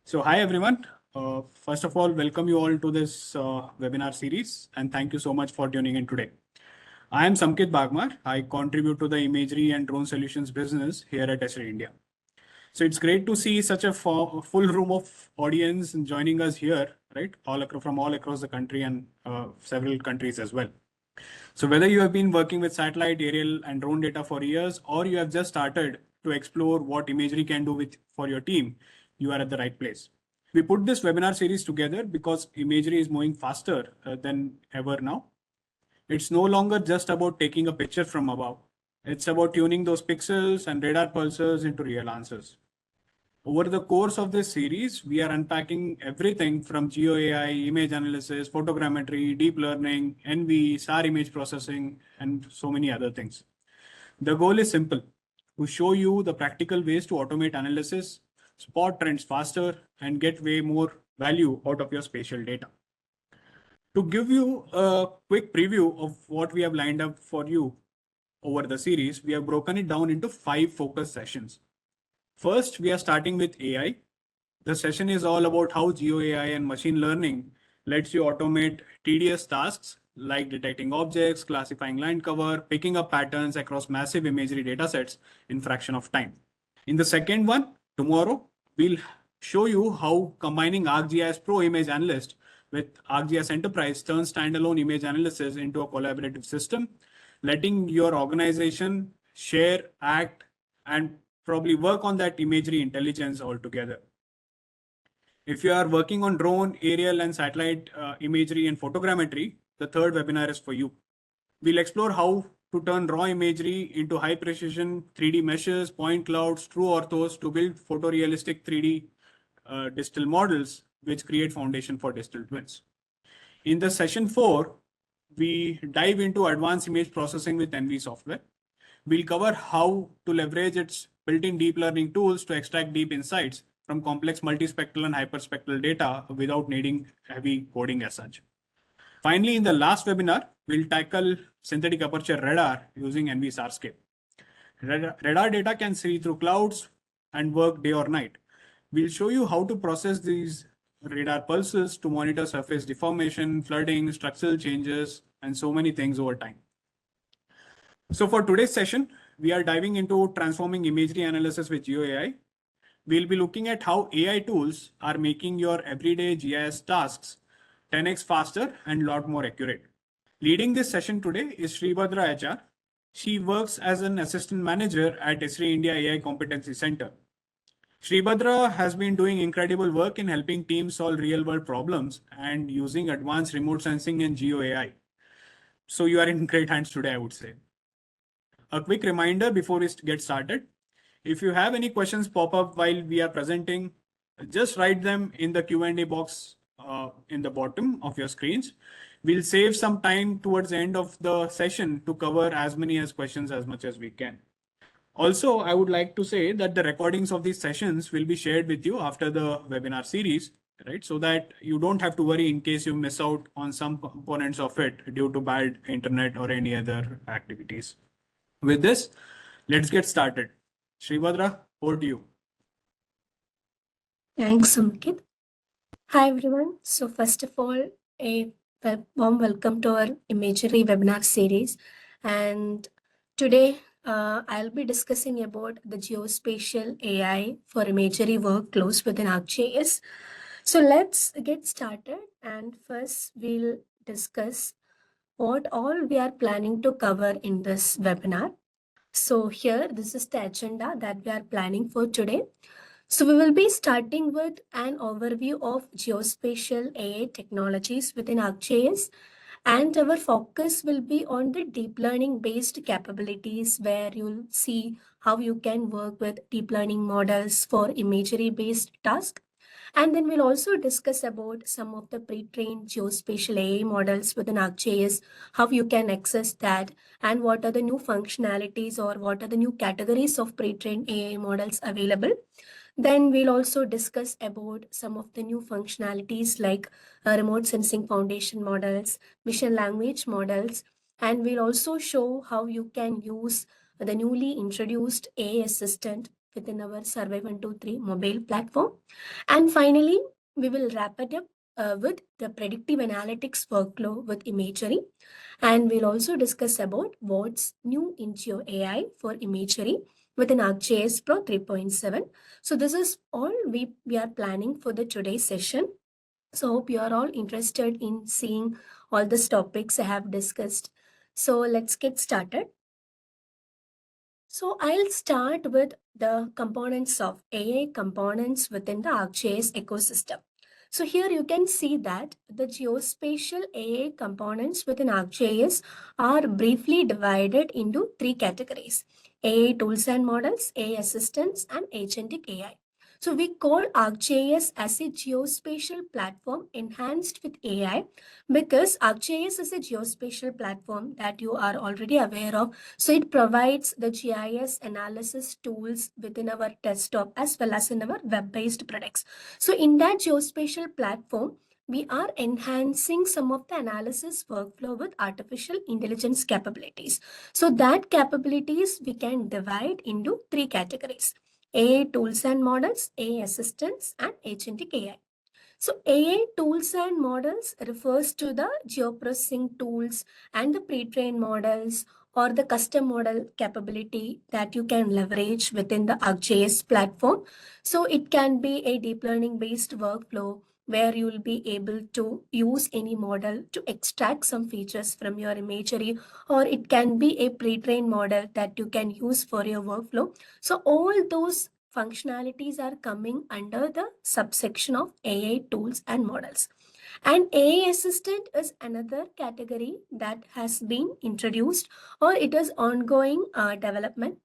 So, hi everyone. First of all, welcome you all to this webinar series and thank you so much for tuning in today. I am Samkit Bagmar. I contribute to the imagery and drone solutions business here at Esri India. So it's great to see such a full room of audience joining us here, right? From all across the country and several countries as well. So whether you have been working with satellite, aerial and drone data for years, or you have just started to explore what imagery can do for your team, you are at the right place. We put this webinar series together because imagery is moving faster than ever now. It's no longer just about taking a picture from above. It's about tuning those pixels and radar pulses into real answers. Over the course of this series, we are unpacking everything from GeoAI, image analysis, photogrammetry, deep learning, NV, SAR image processing, and so many other things. The goal is simple: to show you the practical ways to automate analysis, spot trends faster, and get way more value out of your spatial data. To give you a quick preview of what we have lined up for you over the series, we have broken it down into 5 focus sessions. First, we are starting with AI. The session is all about how GeoAI and machine learning lets you automate tedious tasks like detecting objects, classifying line cover, picking up patterns across massive imagery datasets in fraction of time. In the second one, tomorrow, we'll show you how combining ArcGIS Pro Image Analyst with ArcGIS Enterprise turns standalone image analysis into a collaborative system, letting your organization share, act, and probably work on that imagery intelligence altogether. If you are working on drone, aerial, and satellite imagery and photogrammetry, the third webinar is for you. We'll explore how to turn raw imagery into high precision 3D meshes, point clouds, true orthos to build photorealistic 3D digital models, which create foundation for digital twins. In the session 4, we dive into advanced image processing with NV software. We'll cover how to leverage its built-in deep learning tools to extract deep insights from complex multispectral and hyperspectral data without needing heavy coding as such. Finally, in the last webinar, we'll tackle synthetic aperture radar using NV SARscape. Radar data can see through clouds and work day or night. We'll show you how to process these radar pulses to monitor surface deformation, flooding, structural changes, and so many things over time. So for today's session, we are diving into transforming imagery analysis with GeoAI. We'll be looking at how AI tools are making your everyday GIS tasks 10x faster and a lot more accurate. Leading this session today is Sribhadra HR. She works as an assistant manager at Esri India AI Competency Center. Sribhadra has been doing incredible work in helping teams solve real-world problems and using advanced remote sensing and GeoAI. So you are in great hands today, I would say. A quick reminder before we get started. If you have any questions pop up while we are presenting, just write them in the Q&A box in the bottom of your screens. We'll save some time towards the end of the session to cover as many questions as much as we can. Also, I would like to say that the recordings of these sessions will be shared with you after the webinar series, right? So that you don't have to worry in case you miss out on some components of it due to bad internet or any other activities. With this, let's get started. Sribhadra, over to you. Thanks, Samkit. Hi, everyone. So first of all, a warm welcome to our Imagery webinar series. And today, I'll be discussing about the geospatial AI for imagery workflows within ArcGIS. So let's get started. And first, we'll discuss what all we are planning to cover in this webinar. So here, this is the agenda that we are planning for today. So we will be starting with an overview of geospatial AI technologies within ArcGIS, and our focus will be on the deep learning based capabilities where you'll see how you can work with deep learning models for imagery based tasks. And then we'll also discuss about some of the pre-trained geospatial AI models within ArcGIS, how you can access that, and what are the new functionalities or what are the new categories of pre-trained AI models available. Then we'll also discuss about some of the new functionalities like remote sensing foundation models, vision language models, and we'll also show how you can use the newly introduced AI assistant within our Survey 123 mobile platform. And finally, we will wrap it up with the predictive analytics workflow with Imagery. And we'll also discuss about what's new in GeoAI for Imagery within ArcGIS Pro 3.7. So this is all we are planning for the today's session. So hope you are all interested in seeing all these topics I have discussed. So let's get started. So I'll start with the components of AI components within the ArcGIS ecosystem. So here you can see that the geospatial AI components within ArcGIS are briefly divided into three categories: AI tools and models, AI assistants, and agentic AI. So we call ArcGIS as a geospatial platform enhanced with AI because ArcGIS is a geospatial platform that you are already aware of. So it provides the GIS analysis tools within our desktop as well as in our web-based products. So in that geospatial platform, we are enhancing some of the analysis workflow with artificial intelligence capabilities. So that capabilities we can divide into three categories: AI tools and models, AI assistants, and agentic AI. So AI tools and models refers to the geoprocessing tools and the pre-trained models or the custom model capability that you can leverage within the ArcGIS platform. So it can be a deep learning based workflow where you will be able to use any model to extract some features from your imagery, or it can be a pre-trained model that you can use for your workflow. So all those functionalities are coming under the subsection of AI tools and models. And AI assistant is another category that has been introduced or it is ongoing development.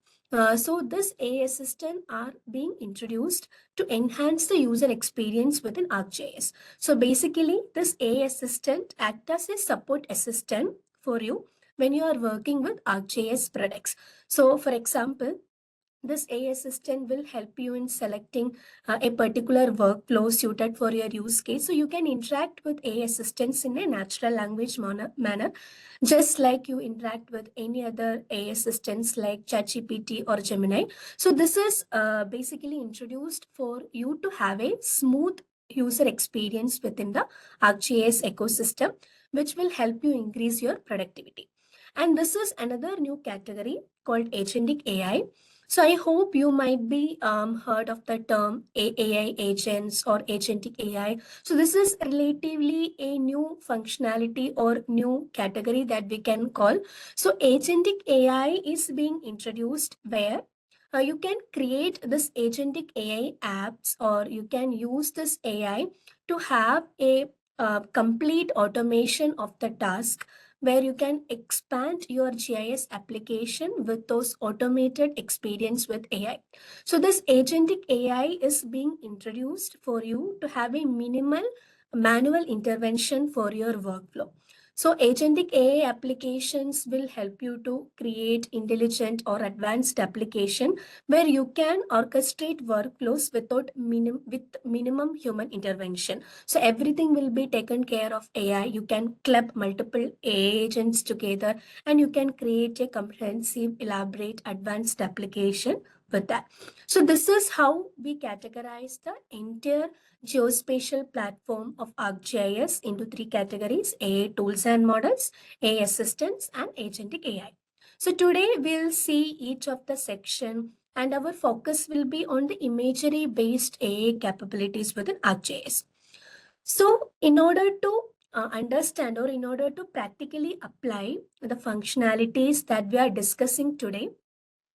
So this AI assistant are being introduced to enhance the user experience within ArcGIS. So basically this AI assistant acts as a support assistant for you when you are working with ArcGIS products. So for example, this AI assistant will help you in selecting a particular workflow suited for your use case. So you can interact with AI assistants in a natural language manner, just like you interact with any other AI assistants like ChatGPT or Gemini. So this is basically introduced for you to have a smooth user experience within the ArcGIS ecosystem, which will help you increase your productivity. And this is another new category called agentic AI. So I hope you might be heard of the term AI agents or agentic AI. So this is relatively a new functionality or new category that we can call. So agentic AI is being introduced where you can create this agentic AI apps, or you can use this AI to have a complete automation of the task where you can expand your GIS application with those automated experience with AI. So this agentic AI is being introduced for you to have a minimal manual intervention for your workflow. So agentic AI applications will help you to create intelligent or advanced application where you can orchestrate workflows with minimum human intervention. So everything will be taken care of AI. You can club multiple AI agents together and you can create a comprehensive, elaborate, advanced application with that. So this is how we categorize the entire geospatial platform of ArcGIS into three categories: AI tools and models, AI assistants, and agentic AI. So today we'll see each of the section and our focus will be on the imagery based AI capabilities within ArcGIS. So in order to understand or in order to practically apply the functionalities that we are discussing today,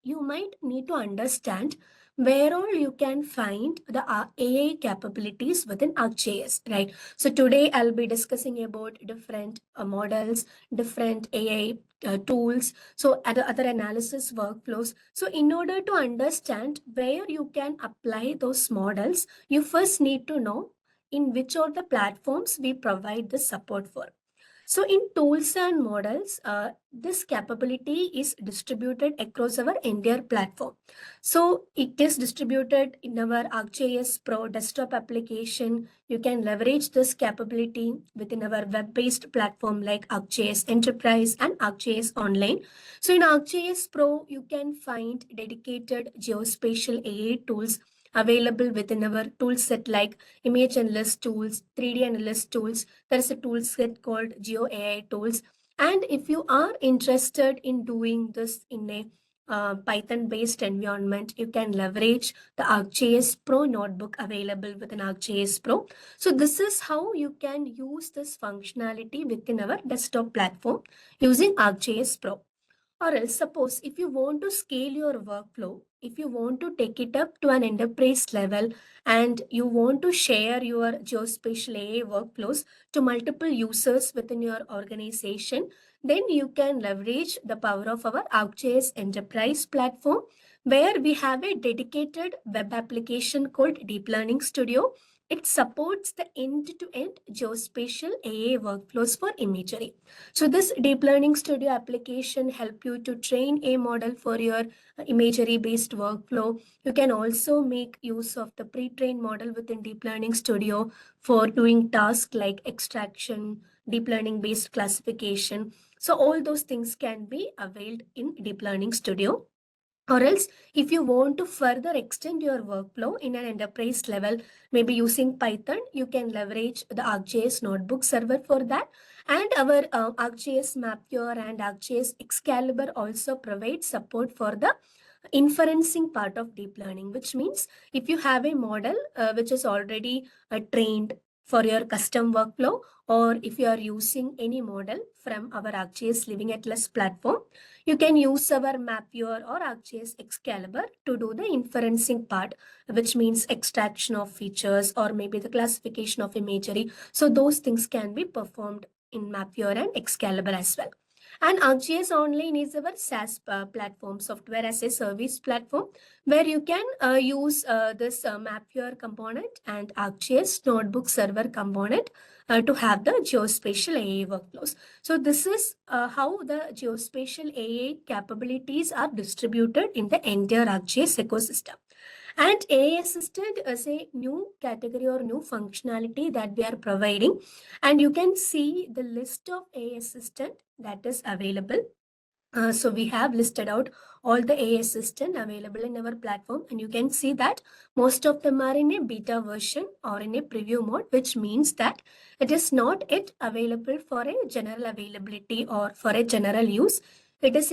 you might need to understand where all you can find the AI capabilities within ArcGIS, right? So today I'll be discussing about different models, different AI tools, so other analysis workflows. So in order to understand where you can apply those models, you first need to know in which of the platforms we provide the support for. So in tools and models, this capability is distributed across our entire platform. So it is distributed in our ArcGIS Pro desktop application. You can leverage this capability within our web-based platform like ArcGIS Enterprise and ArcGIS Online. So in ArcGIS Pro, you can find dedicated geospatial AI tools available within our tool set like image analyst tools, 3D analyst tools. There is a tool set called GeoAI tools. And if you are interested in doing this in a Python based environment, you can leverage the ArcGIS Pro notebook available within ArcGIS Pro. So this is how you can use this functionality within our desktop platform using ArcGIS Pro. Or else, suppose if you want to scale your workflow, if you want to take it up to an enterprise level and you want to share your geospatial AI workflows to multiple users within your organization, then you can leverage the power of our ArcGIS Enterprise platform, where we have a dedicated web application called Deep Learning Studio. It supports the end-to-end geospatial AI workflows for imagery. So this deep learning studio application help you to train a model for your imagery based workflow. You can also make use of the pre-trained model within deep learning studio for doing tasks like extraction, deep learning based classification. So all those things can be availed in deep learning studio. Or else, if you want to further extend your workflow in an enterprise level, maybe using Python, you can leverage the ArcGIS notebook server for that. And our ArcGIS Mappure and ArcGIS Excalibur also provide support for the inferencing part of deep learning, which means if you have a model which is already trained for your custom workflow, or if you are using any model from our ArcGIS Living Atlas platform, you can use our Mappure or ArcGIS Excalibur to do the inferencing part, which means extraction of features or maybe the classification of imagery. So those things can be performed in Mappure and Excalibur as well. And ArcGIS Online is our SaaS platform, software as a service platform, where you can use this Mappure component and ArcGIS Notebook Server component to have the geospatial AI workflows. So this is how the geospatial AI capabilities are distributed in the entire ArcGIS ecosystem. And AI Assistant is a new category or new functionality that we are providing. And you can see the list of AI Assistant that is available. So we have listed out all the AI assistant available in our platform, and you can see that most of them are in a beta version or in a preview mode, which means that it is not yet available for a general availability or for a general use. It is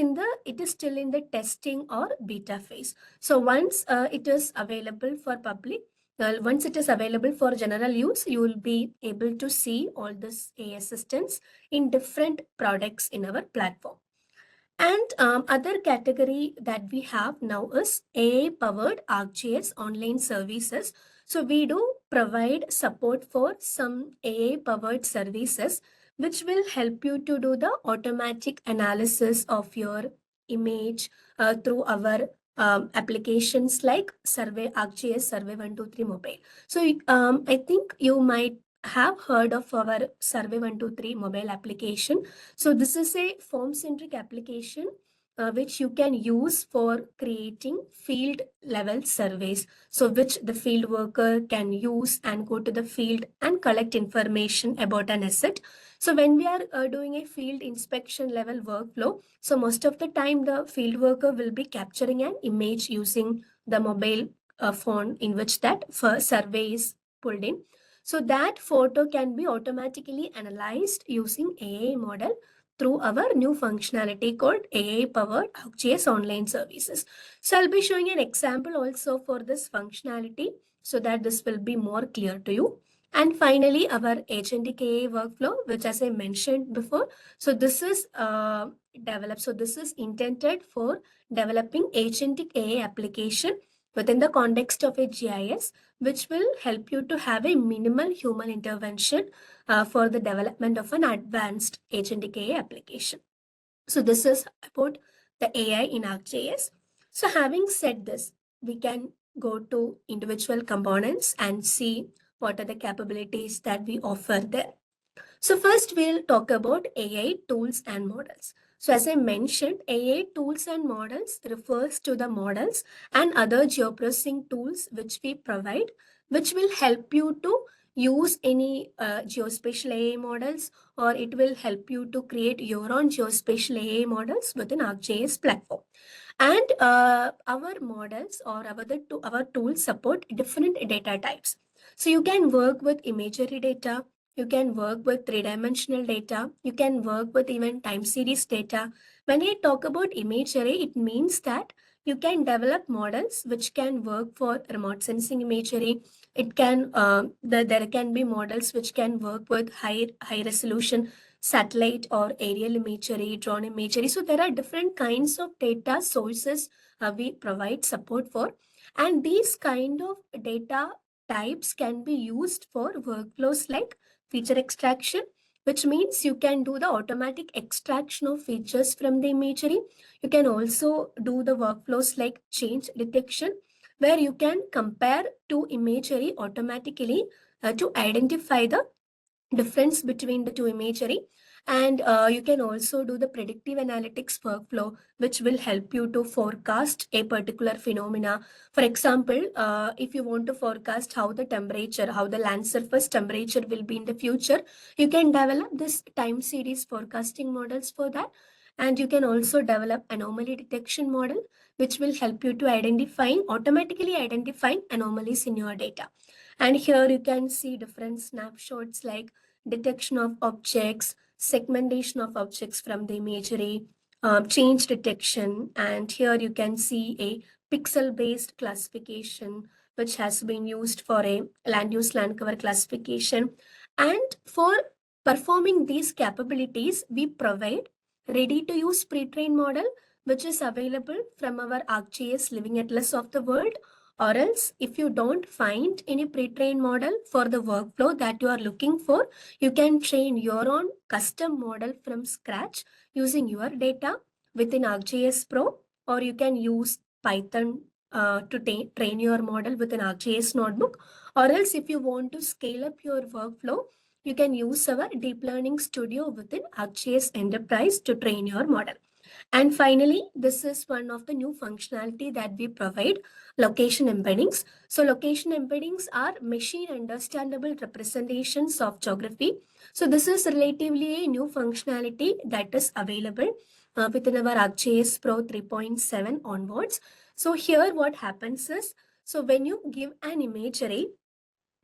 still in the testing or beta phase. So once it is available for public, once it is available for general use, you will be able to see all this AI assistants in different products in our platform. And other category that we have now is AI-powered ArcGIS online services. So we do provide support for some AI-powered services, which will help you to do the automatic analysis of your image through our applications like Survey ArcGIS Survey 123 Mobile. So I think you might have heard of our Survey 123 mobile application. So this is a form-centric application which you can use for creating field level surveys. So which the field worker can use and go to the field and collect information about an asset. So when we are doing a field inspection level workflow, so most of the time the field worker will be capturing an image using the mobile phone in which that survey is pulled in. So that photo can be automatically analyzed using AI model through our new functionality called AI-powered ArcGIS online services. So I'll be showing an example also for this functionality so that this will be more clear to you. And finally, our agentic AI workflow, which as I mentioned before, so this is developed. So this is intended for developing agentic AI application within the context of a GIS, which will help you to have a minimal human intervention for the development of an advanced agentic AI application. So this is about the AI in ArcGIS. So having said this, we can go to individual components and see what are the capabilities that we offer there. So first we'll talk about AI tools and models. So as I mentioned, AI tools and models refers to the models and other geoprocessing tools which we provide, which will help you to use any geospatial AI models, or it will help you to create your own geospatial AI models within ArcGIS platform. And our models or our tools support different data types. So you can work with imagery data, you can work with three-dimensional data, you can work with even time series data. When I talk about imagery, it means that you can develop models which can work for remote sensing imagery. It can there can be models which can work with high resolution satellite or aerial imagery, drone imagery. So there are different kinds of data sources we provide support for, and these kind of data types can be used for workflows like feature extraction, which means you can do the automatic extraction of features from the imagery. You can also do the workflows like change detection, where you can compare two imagery automatically to identify the difference between the two imagery. And you can also do the predictive analytics workflow, which will help you to forecast a particular phenomena. For example, if you want to forecast how the land surface temperature will be in the future, you can develop this time series forecasting models for that. And you can also develop anomaly detection model, which will help you to automatically identifying anomalies in your data. And here you can see different snapshots like detection of objects, segmentation of objects from the imagery, change detection, and here you can see a pixel-based classification which has been used for a land use land cover classification. And for performing these capabilities, we provide ready-to-use pre-trained model which is available from our ArcGIS Living Atlas of the World. Or else, if you don't find any pre-trained model for the workflow that you are looking for, you can train your own custom model from scratch using your data within ArcGIS Pro, or you can use Python to train your model within ArcGIS Notebook. Or else, if you want to scale up your workflow, you can use our Deep Learning Studio within ArcGIS Enterprise to train your model. And finally, this is one of the new functionality that we provide, location embeddings. So location embeddings are machine understandable representations of geography. So this is relatively a new functionality that is available within our ArcGIS Pro 3.7 onwards. So here what happens is, so when you give an imagery,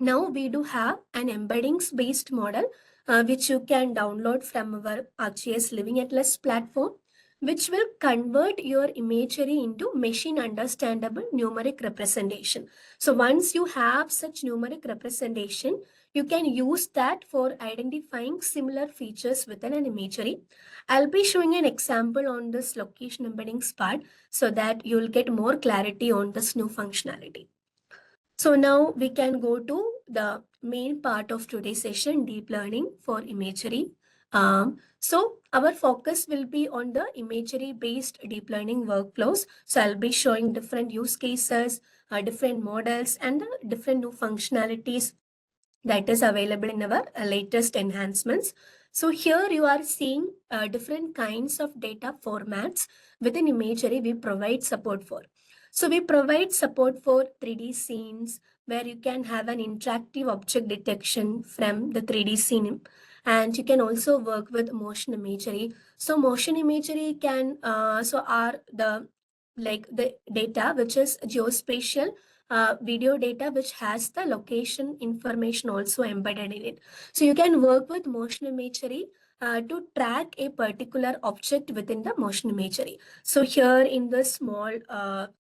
now we do have an embeddings based model which you can download from our ArcGIS Living Atlas platform, which will convert your imagery into machine understandable numeric representation. So once you have such numeric representation, you can use that for identifying similar features within an imagery. I'll be showing an example on this location embeddings part so that you'll get more clarity on this new functionality. So now we can go to the main part of today's session, deep learning for imagery. So our focus will be on the imagery based deep learning workflows. So I'll be showing different use cases, different models, and different new functionalities that is available in our latest enhancements. So here you are seeing different kinds of data formats within imagery we provide support for. So we provide support for 3D scenes where you can have an interactive object detection from the 3D scene. And you can also work with motion imagery. So motion imagery can are the data which is geospatial video data which has the location information also embedded in it. So you can work with motion imagery to track a particular object within the motion imagery. So here in the small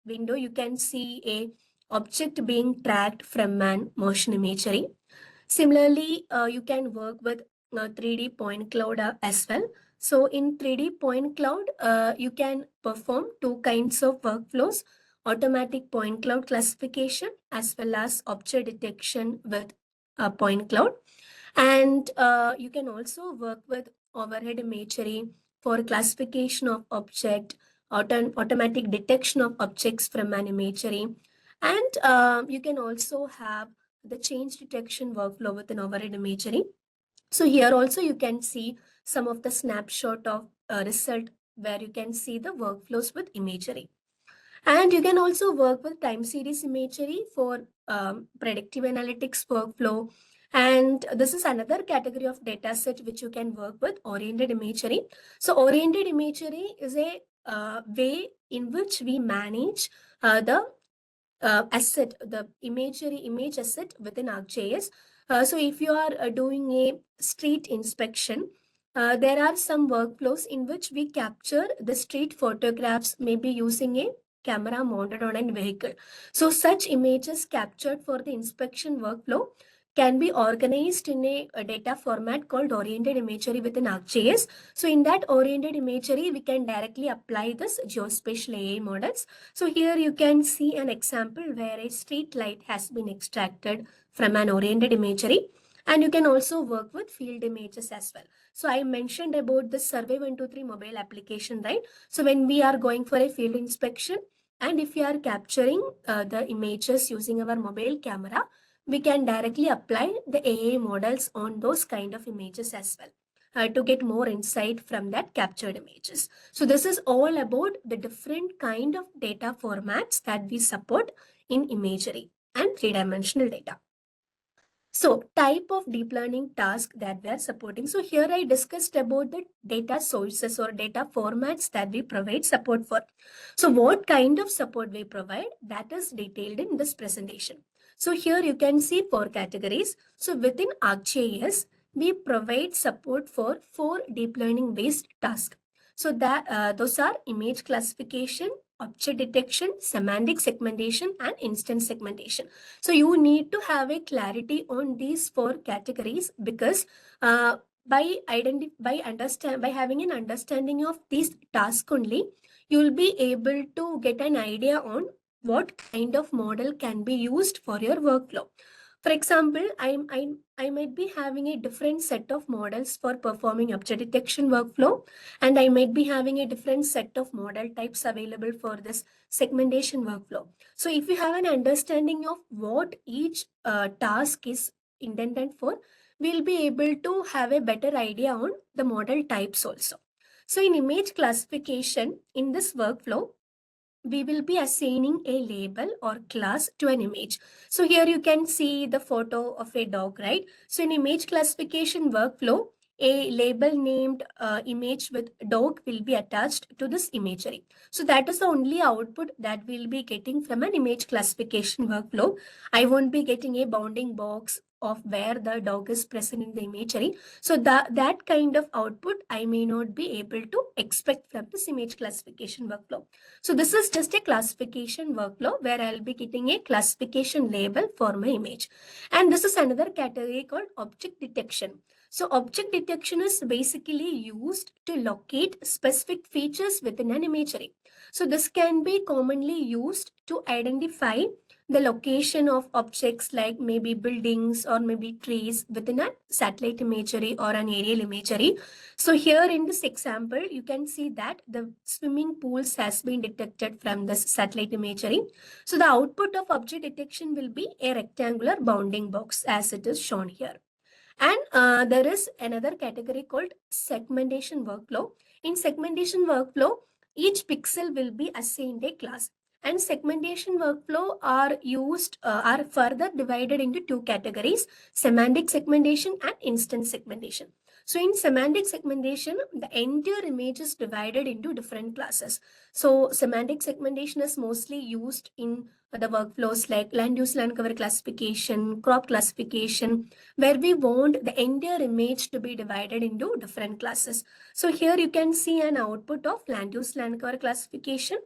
window, you can see a object being tracked from an motion imagery. Similarly, you can work with 3D point cloud as well. So in 3D point cloud, you can perform two kinds of workflows, automatic point cloud classification as well as object detection with point cloud. And you can also work with overhead imagery for classification of object, automatic detection of objects from an imagery. And you can also have the change detection workflow within overhead imagery. So here also you can see some of the snapshot of result where you can see the workflows with imagery. And you can also work with time series imagery for predictive analytics workflow. And this is another category of data set which you can work with, oriented imagery. So oriented imagery is a way in which we manage the asset, the image asset within ArcGIS. So if you are doing a street inspection, there are some workflows in which we capture the street photographs, maybe using a camera mounted on a vehicle. So such images captured for the inspection workflow can be organized in a data format called oriented imagery within ArcGIS. So in that oriented imagery, we can directly apply this geospatial AI models. So here you can see an example where a street light has been extracted from an oriented imagery. And you can also work with field images as well. So I mentioned about the Survey 123 mobile application, right? So when we are going for a field inspection, and if we are capturing the images using our mobile camera, we can directly apply the AI models on those kind of images as well to get more insight from that captured images. So this is all about the different kind of data formats that we support in imagery and three-dimensional data. So type of deep learning task that we are supporting. So here I discussed about the data sources or data formats that we provide support for. So what kind of support we provide, that is detailed in this presentation. So here you can see 4 categories. So within ArcGIS, we provide support for 4 deep learning based tasks. So that those are image classification, object detection, semantic segmentation, and instance segmentation. So you need to have a clarity on these 4 categories because by having an understanding of these tasks only, you will be able to get an idea on what kind of model can be used for your workflow. For example, I might be having a different set of models for performing object detection workflow, and I might be having a different set of model types available for this segmentation workflow. So if you have an understanding of what each task is intended for, we'll be able to have a better idea on the model types also. So in image classification, in this workflow, we will be assigning a label or class to an image. So here you can see the photo of a dog, right? So in image classification workflow, a label named image with dog will be attached to this imagery. So that is the only output that we'll be getting from an image classification workflow. I won't be getting a bounding box of where the dog is present in the imagery. So that kind of output I may not be able to expect from this image classification workflow. So this is just a classification workflow where I'll be getting a classification label for my image. And this is another category called object detection. So object detection is basically used to locate specific features within an imagery. So this can be commonly used to identify the location of objects like maybe buildings or maybe trees within a satellite imagery or an aerial imagery. So here in this example, you can see that the swimming pools has been detected from this satellite imagery. So the output of object detection will be a rectangular bounding box as it is shown here. And there is another category called segmentation workflow. In segmentation workflow, each pixel will be assigned a class. And segmentation workflow are further divided into 2 categories: semantic segmentation and instance segmentation. So in semantic segmentation, the entire image is divided into different classes. So semantic segmentation is mostly used in the workflows like land use land cover classification, crop classification, where we want the entire image to be divided into different classes. So here you can see an output of land use land cover classification.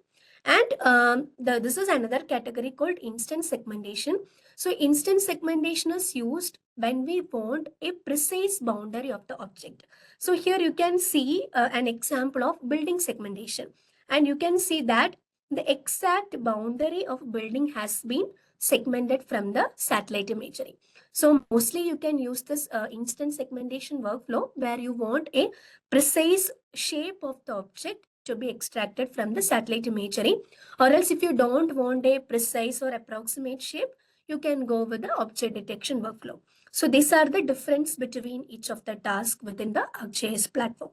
And this is another category called instance segmentation. So instance segmentation is used when we want a precise boundary of the object. So here you can see an example of building segmentation. And you can see that the exact boundary of building has been segmented from the satellite imagery. So mostly you can use this instance segmentation workflow where you want a precise shape of the object to be extracted from the satellite imagery. Or else if you don't want a precise or approximate shape, you can go with the object detection workflow. So these are the difference between each of the tasks within the ArcGIS platform.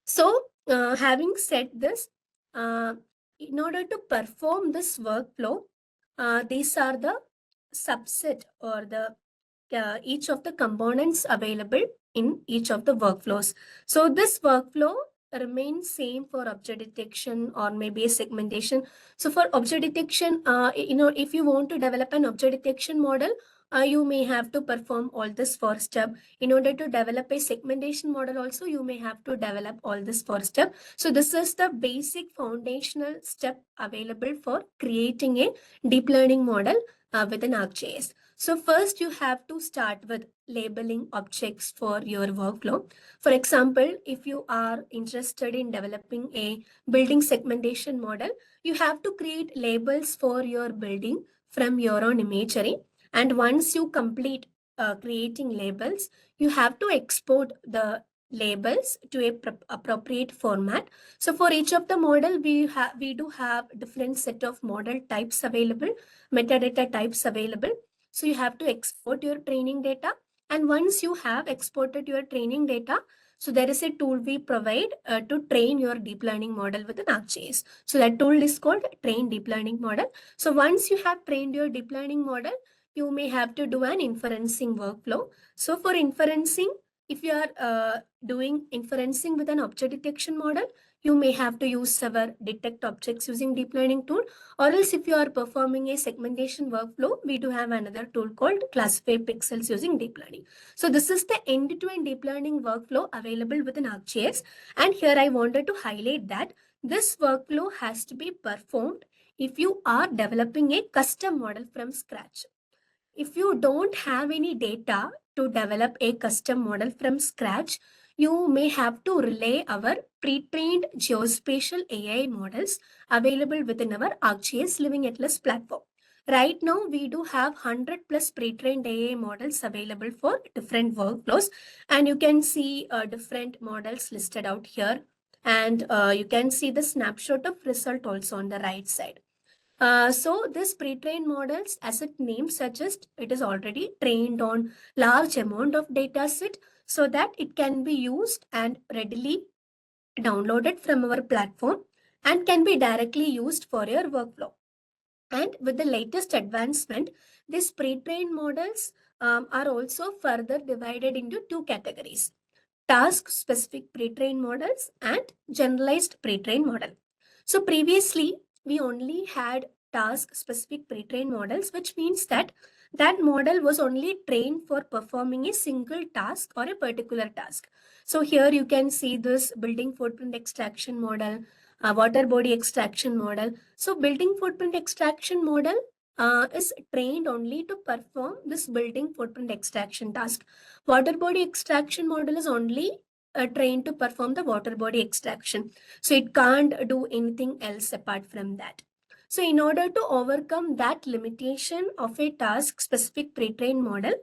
So having said this, in order to perform this workflow, these are the subset or the each of the components available in each of the workflows. So this workflow remains same for object detection or maybe a segmentation. So for object detection, if you want to develop an object detection model, you may have to perform all this first step. In order to develop a segmentation model also, you may have to develop all this first step. So this is the basic foundational step available for creating a deep learning model within ArcGIS. So first you have to start with labeling objects for your workflow. For example, if you are interested in developing a building segmentation model, you have to create labels for your building from your own imagery. And once you complete creating labels, you have to export the labels to a appropriate format. So for each of the model, we do have different set of model types available, metadata types available. So you have to export your training data. And once you have exported your training data, so there is a tool we provide to train your deep learning model within ArcGIS. So that tool is called Train Deep Learning Model. So once you have trained your deep learning model, you may have to do an inferencing workflow. So for inferencing, if you are doing inferencing with an object detection model, you may have to use our detect objects using deep learning tool, or else if you are performing a segmentation workflow, we do have another tool called classify pixels using deep learning. So this is the end-to-end deep learning workflow available within ArcGIS. And here I wanted to highlight that this workflow has to be performed if you are developing a custom model from scratch. If you don't have any data to develop a custom model from scratch, you may have to rely our pre-trained geospatial AI models available within our ArcGIS Living Atlas platform. Right now, we do have 100 plus pre-trained AI models available for different workflows, and you can see different models listed out here. And you can see the snapshot of result also on the right side. So this pre-trained models, as its name suggests, it is already trained on large amount of data set so that it can be used and readily downloaded from our platform and can be directly used for your workflow. And with the latest advancement, these pre-trained models are also further divided into two categories: task-specific pre-trained models and generalized pre-trained model. So previously, we only had task-specific pre-trained models, which means that that model was only trained for performing a single task or a particular task. So here you can see this building footprint extraction model, water body extraction model. So building footprint extraction model is trained only to perform this building footprint extraction task. Water body extraction model is only trained to perform the water body extraction. So it can't do anything else apart from that. So in order to overcome that limitation of a task specific pre-trained model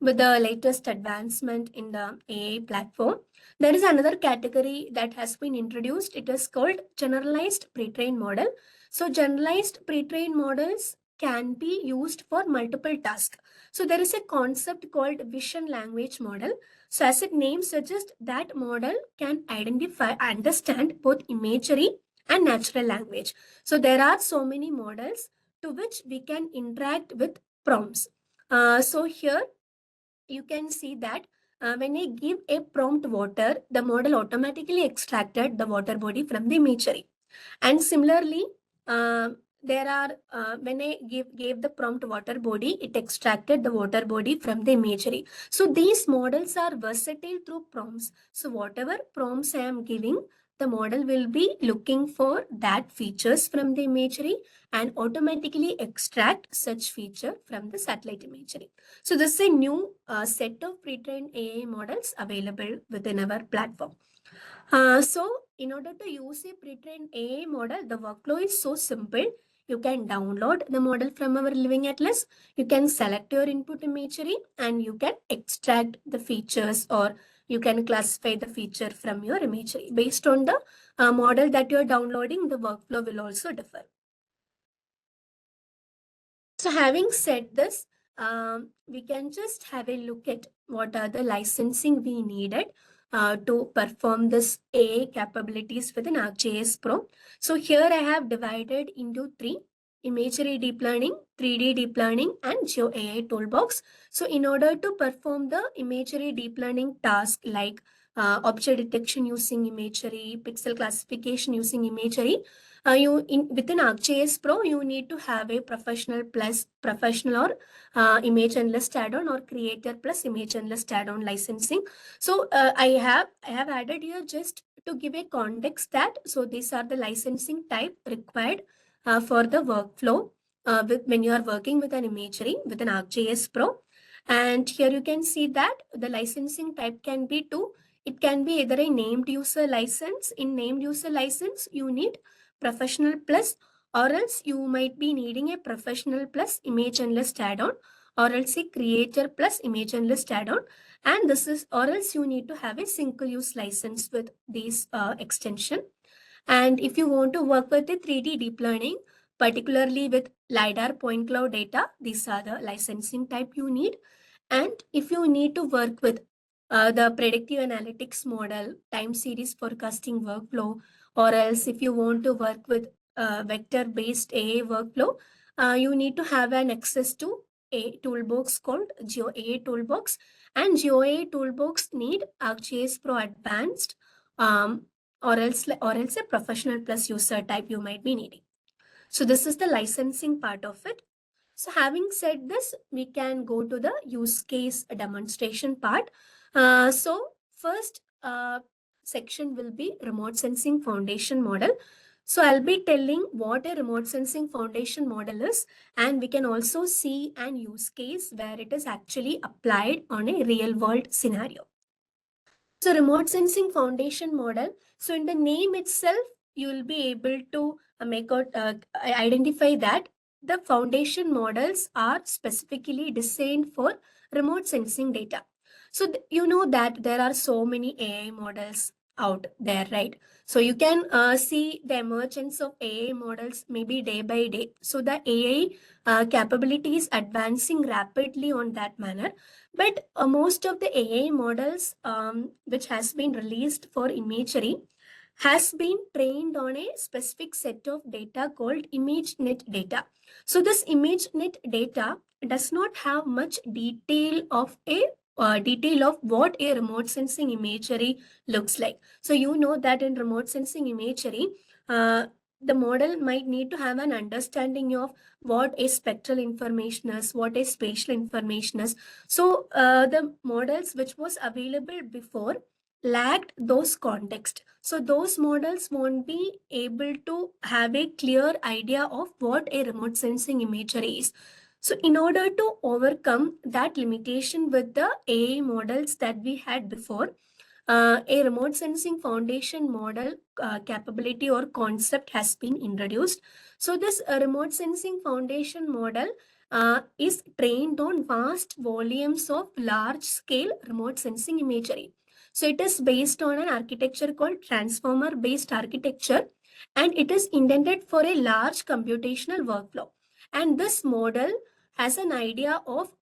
with the latest advancement in the AI platform, there is another category that has been introduced. It is called generalized pre-trained model. So generalized pre-trained models can be used for multiple tasks. So there is a concept called vision language model. So as its name suggests, that model can identify, understand both imagery and natural language. So there are so many models to which we can interact with prompts. So here you can see that when I give a prompt water, the model automatically extracted the water body from the imagery. And similarly, there are when I gave the prompt water body, it extracted the water body from the imagery. So these models are versatile through prompts. So whatever prompts I am giving, the model will be looking for that features from the imagery and automatically extract such feature from the satellite imagery. So this is a new set of pre-trained AI models available within our platform. So in order to use a pre-trained AI model, the workflow is so simple. You can download the model from our Living Atlas. You can select your input imagery and you can extract the features, or you can classify the feature from your imagery. Based on the model that you're downloading, the workflow will also differ. So having said this, we can just have a look at what are the licensing we needed to perform this AI capabilities within ArcGIS Pro. So here I have divided into three: imagery deep learning, 3D deep learning, and GeoAI toolbox. So in order to perform the imagery deep learning task like object detection using imagery, pixel classification using imagery, within ArcGIS Pro, you need to have a professional plus professional or image analyst add-on or creator plus image analyst add-on licensing. So I have added here just to give a context that so these are the licensing type required for the workflow when you are working with an imagery with an ArcGIS Pro. And here you can see that the licensing type can be two. It can be either a named user license. In named user license, you need professional plus, or else you might be needing a professional plus image analyst add-on, or else a creator plus image analyst add-on. And this is, or else you need to have a single use license with these extension. And if you want to work with the 3D deep learning, particularly with LiDAR point cloud data, these are the licensing type you need. And if you need to work with the predictive analytics model, time series forecasting workflow, or else if you want to work with vector-based AI workflow, you need to have an access to a toolbox called GeoAI toolbox. And GeoAI toolbox need ArcGIS Pro Advanced, um, or else a professional plus user type you might be needing. So this is the licensing part of it. So having said this, we can go to the use case demonstration part. So first section will be remote sensing foundation model. So I'll be telling what a remote sensing foundation model is, and we can also see an use case where it is actually applied on a real world scenario. So remote sensing foundation model. So in the name itself, you will be able to make out, identify that the foundation models are specifically designed for remote sensing data. So you know that there are so many AI models out there, right? So you can see the emergence of AI models maybe day by day. So the AI capability is advancing rapidly on that manner. But most of the AI models which has been released for imagery has been trained on a specific set of data called ImageNet data. So this ImageNet data does not have much detail of what a remote sensing imagery looks like. So you know that in remote sensing imagery, the model might need to have an understanding of what a spectral information is, what a spatial information is. So the models which was available before lacked those context. So those models won't be able to have a clear idea of what a remote sensing imagery is. So in order to overcome that limitation with the AI models that we had before, a remote sensing foundation model capability or concept has been introduced. So this remote sensing foundation model is trained on vast volumes of large scale remote sensing imagery. So it is based on an architecture called transformer based architecture, and it is intended for a large computational workflow. And this model has an idea of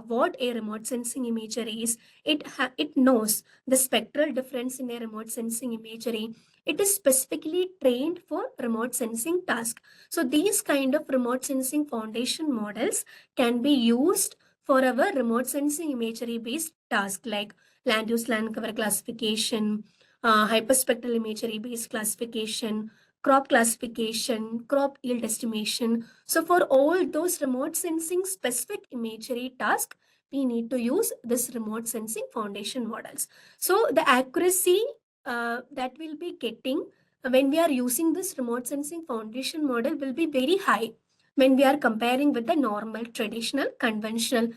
what a remote sensing imagery is. It knows the spectral difference in a remote sensing imagery. It is specifically trained for remote sensing task. So these kind of remote sensing foundation models can be used for our remote sensing imagery based task like land use land cover classification, hyperspectral imagery based classification, crop classification, crop yield estimation. So for all those remote sensing specific imagery tasks, we need to use this remote sensing foundation models. So the accuracy that we'll be getting when we are using this remote sensing foundation model will be very high when we are comparing with the normal traditional conventional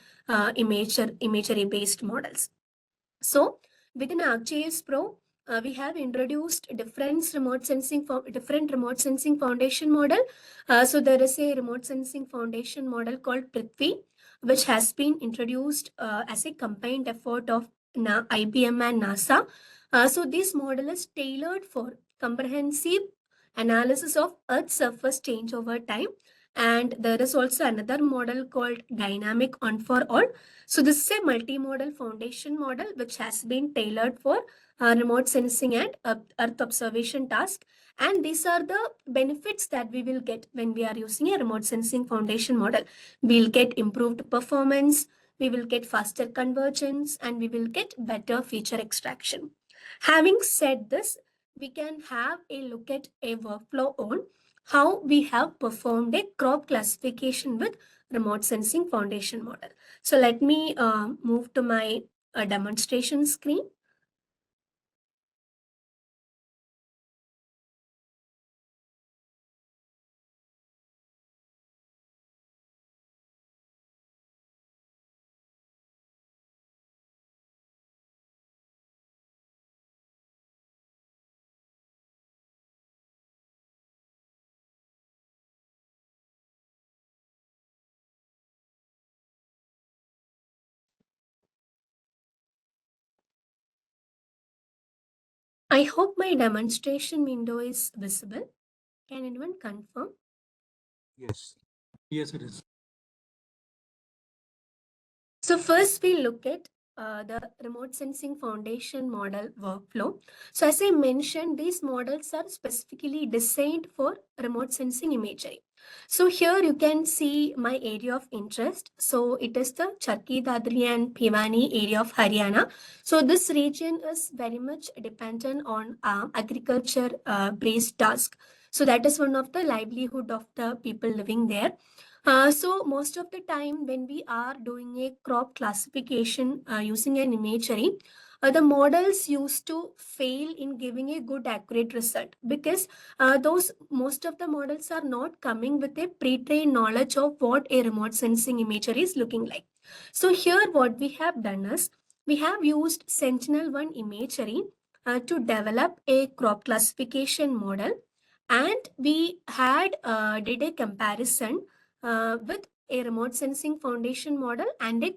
imagery based models. So within ArcGIS Pro, we have introduced different remote sensing foundation model. So there is a remote sensing foundation model called Prithvi, which has been introduced as a combined effort of IBM and NASA. So this model is tailored for comprehensive analysis of Earth's surface change over time. And there is also another model called dynamic on for all. So this is a multimodal foundation model which has been tailored for remote sensing and earth observation task. And these are the benefits that we will get when we are using a remote sensing foundation model. We'll get improved performance, we will get faster convergence, and we will get better feature extraction. Having said this, we can have a look at a workflow on how we have performed a crop classification with remote sensing foundation model. So let me move to my demonstration screen. I hope my demonstration window is visible. Can anyone confirm? Yes. Yes, it is. So first we look at the remote sensing foundation model workflow. So as I mentioned, these models are specifically designed for remote sensing imagery. So here you can see my area of interest. So it is the Charki Dadri and Bhiwani area of Haryana. So this region is very much dependent on agriculture based task. So that is one of the livelihood of the people living there. So most of the time when we are doing a crop classification using an imagery, the models used to fail in giving a good accurate result because those most of the models are not coming with a pre-trained knowledge of what a remote sensing imagery is looking like. So here what we have done is we have used Sentinel-1 imagery to develop a crop classification model, and we had did a comparison with a remote sensing foundation model and a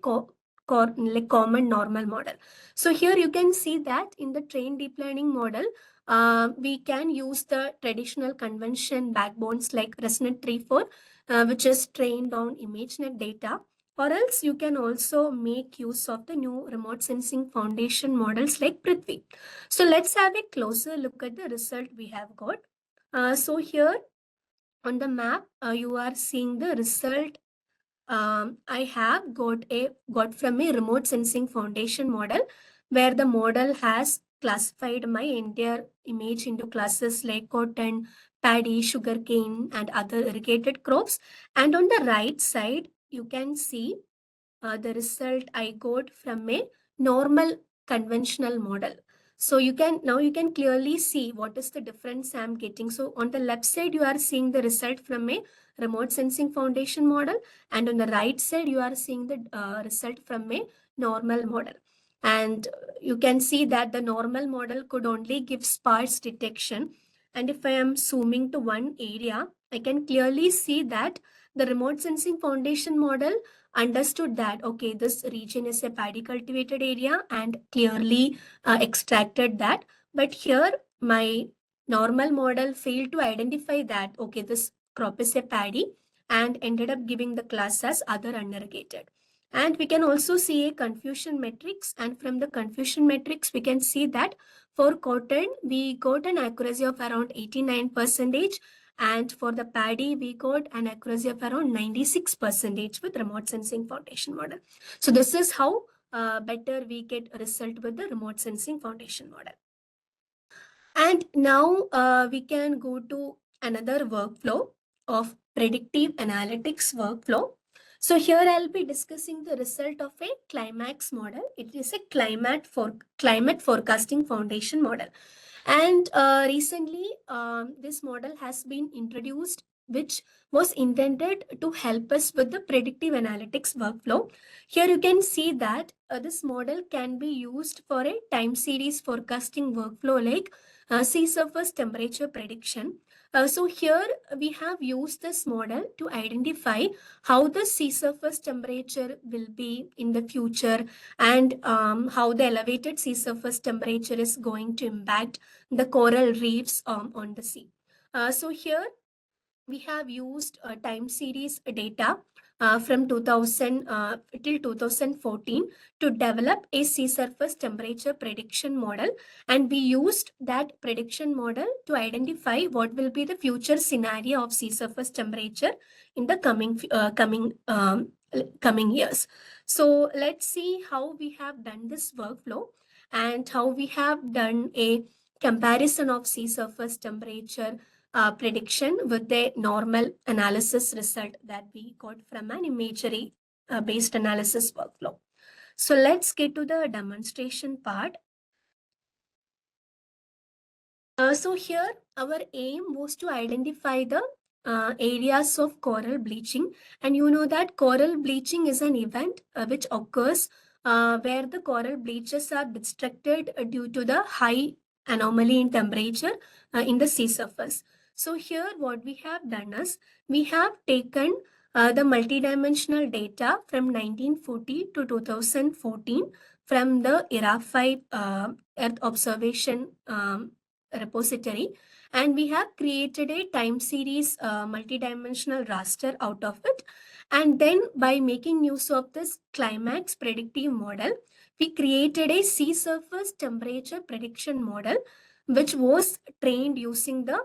like common normal model. So here you can see that in the trained deep learning model, we can use the traditional convention backbones like ResNet 3.4, which is trained on ImageNet data. Or else you can also make use of the new remote sensing foundation models like Prithvi. So let's have a closer look at the result we have got. So here on the map, you are seeing the result I have got from a remote sensing foundation model, where the model has classified my entire image into classes like cotton, paddy, sugarcane, and other irrigated crops. And on the right side, you can see the result I got from a normal conventional model. So you can clearly see what is the difference I'm getting. So on the left side, you are seeing the result from a remote sensing foundation model, and on the right side, you are seeing the result from a normal model. And you can see that the normal model could only give sparse detection. And if I am zooming to one area, I can clearly see that the remote sensing foundation model understood that, okay, this region is a paddy cultivated area and clearly extracted that. But here, my normal model failed to identify that, okay, this crop is a paddy, and ended up giving the class as other unirrigated. And we can also see a confusion matrix. And from the confusion matrix, we can see that for cotton, we got an accuracy of around 89%. And for the paddy, we got an accuracy of around 96% with remote sensing foundation model. So this is how better we get a result with the remote sensing foundation model. And now we can go to another workflow of predictive analytics workflow. So here I'll be discussing the result of a climax model. It is a climate forecasting foundation model. And recently, this model has been introduced, which was intended to help us with the predictive analytics workflow. Here you can see that this model can be used for a time series forecasting workflow like sea surface temperature prediction. So here we have used this model to identify how the sea surface temperature will be in the future, and how the elevated sea surface temperature is going to impact the coral reefs on the sea. So here we have used time series data from 2000 till 2014 to develop a sea surface temperature prediction model, and we used that prediction model to identify what will be the future scenario of sea surface temperature in the coming years. So let's see how we have done this workflow and how we have done a comparison of sea surface temperature prediction with the normal analysis result that we got from an imagery based analysis workflow. So let's get to the demonstration part. So here our aim was to identify the areas of coral bleaching, and you know that coral bleaching is an event which occurs where the coral bleaches are destructed due to the high anomaly in temperature in the sea surface. So here what we have done is we have taken the multidimensional data from 1940 to 2014 from the ERA5 Earth observation repository, and we have created a time series multidimensional raster out of it. And then by making use of this climax predictive model, we created a sea surface temperature prediction model which was trained using the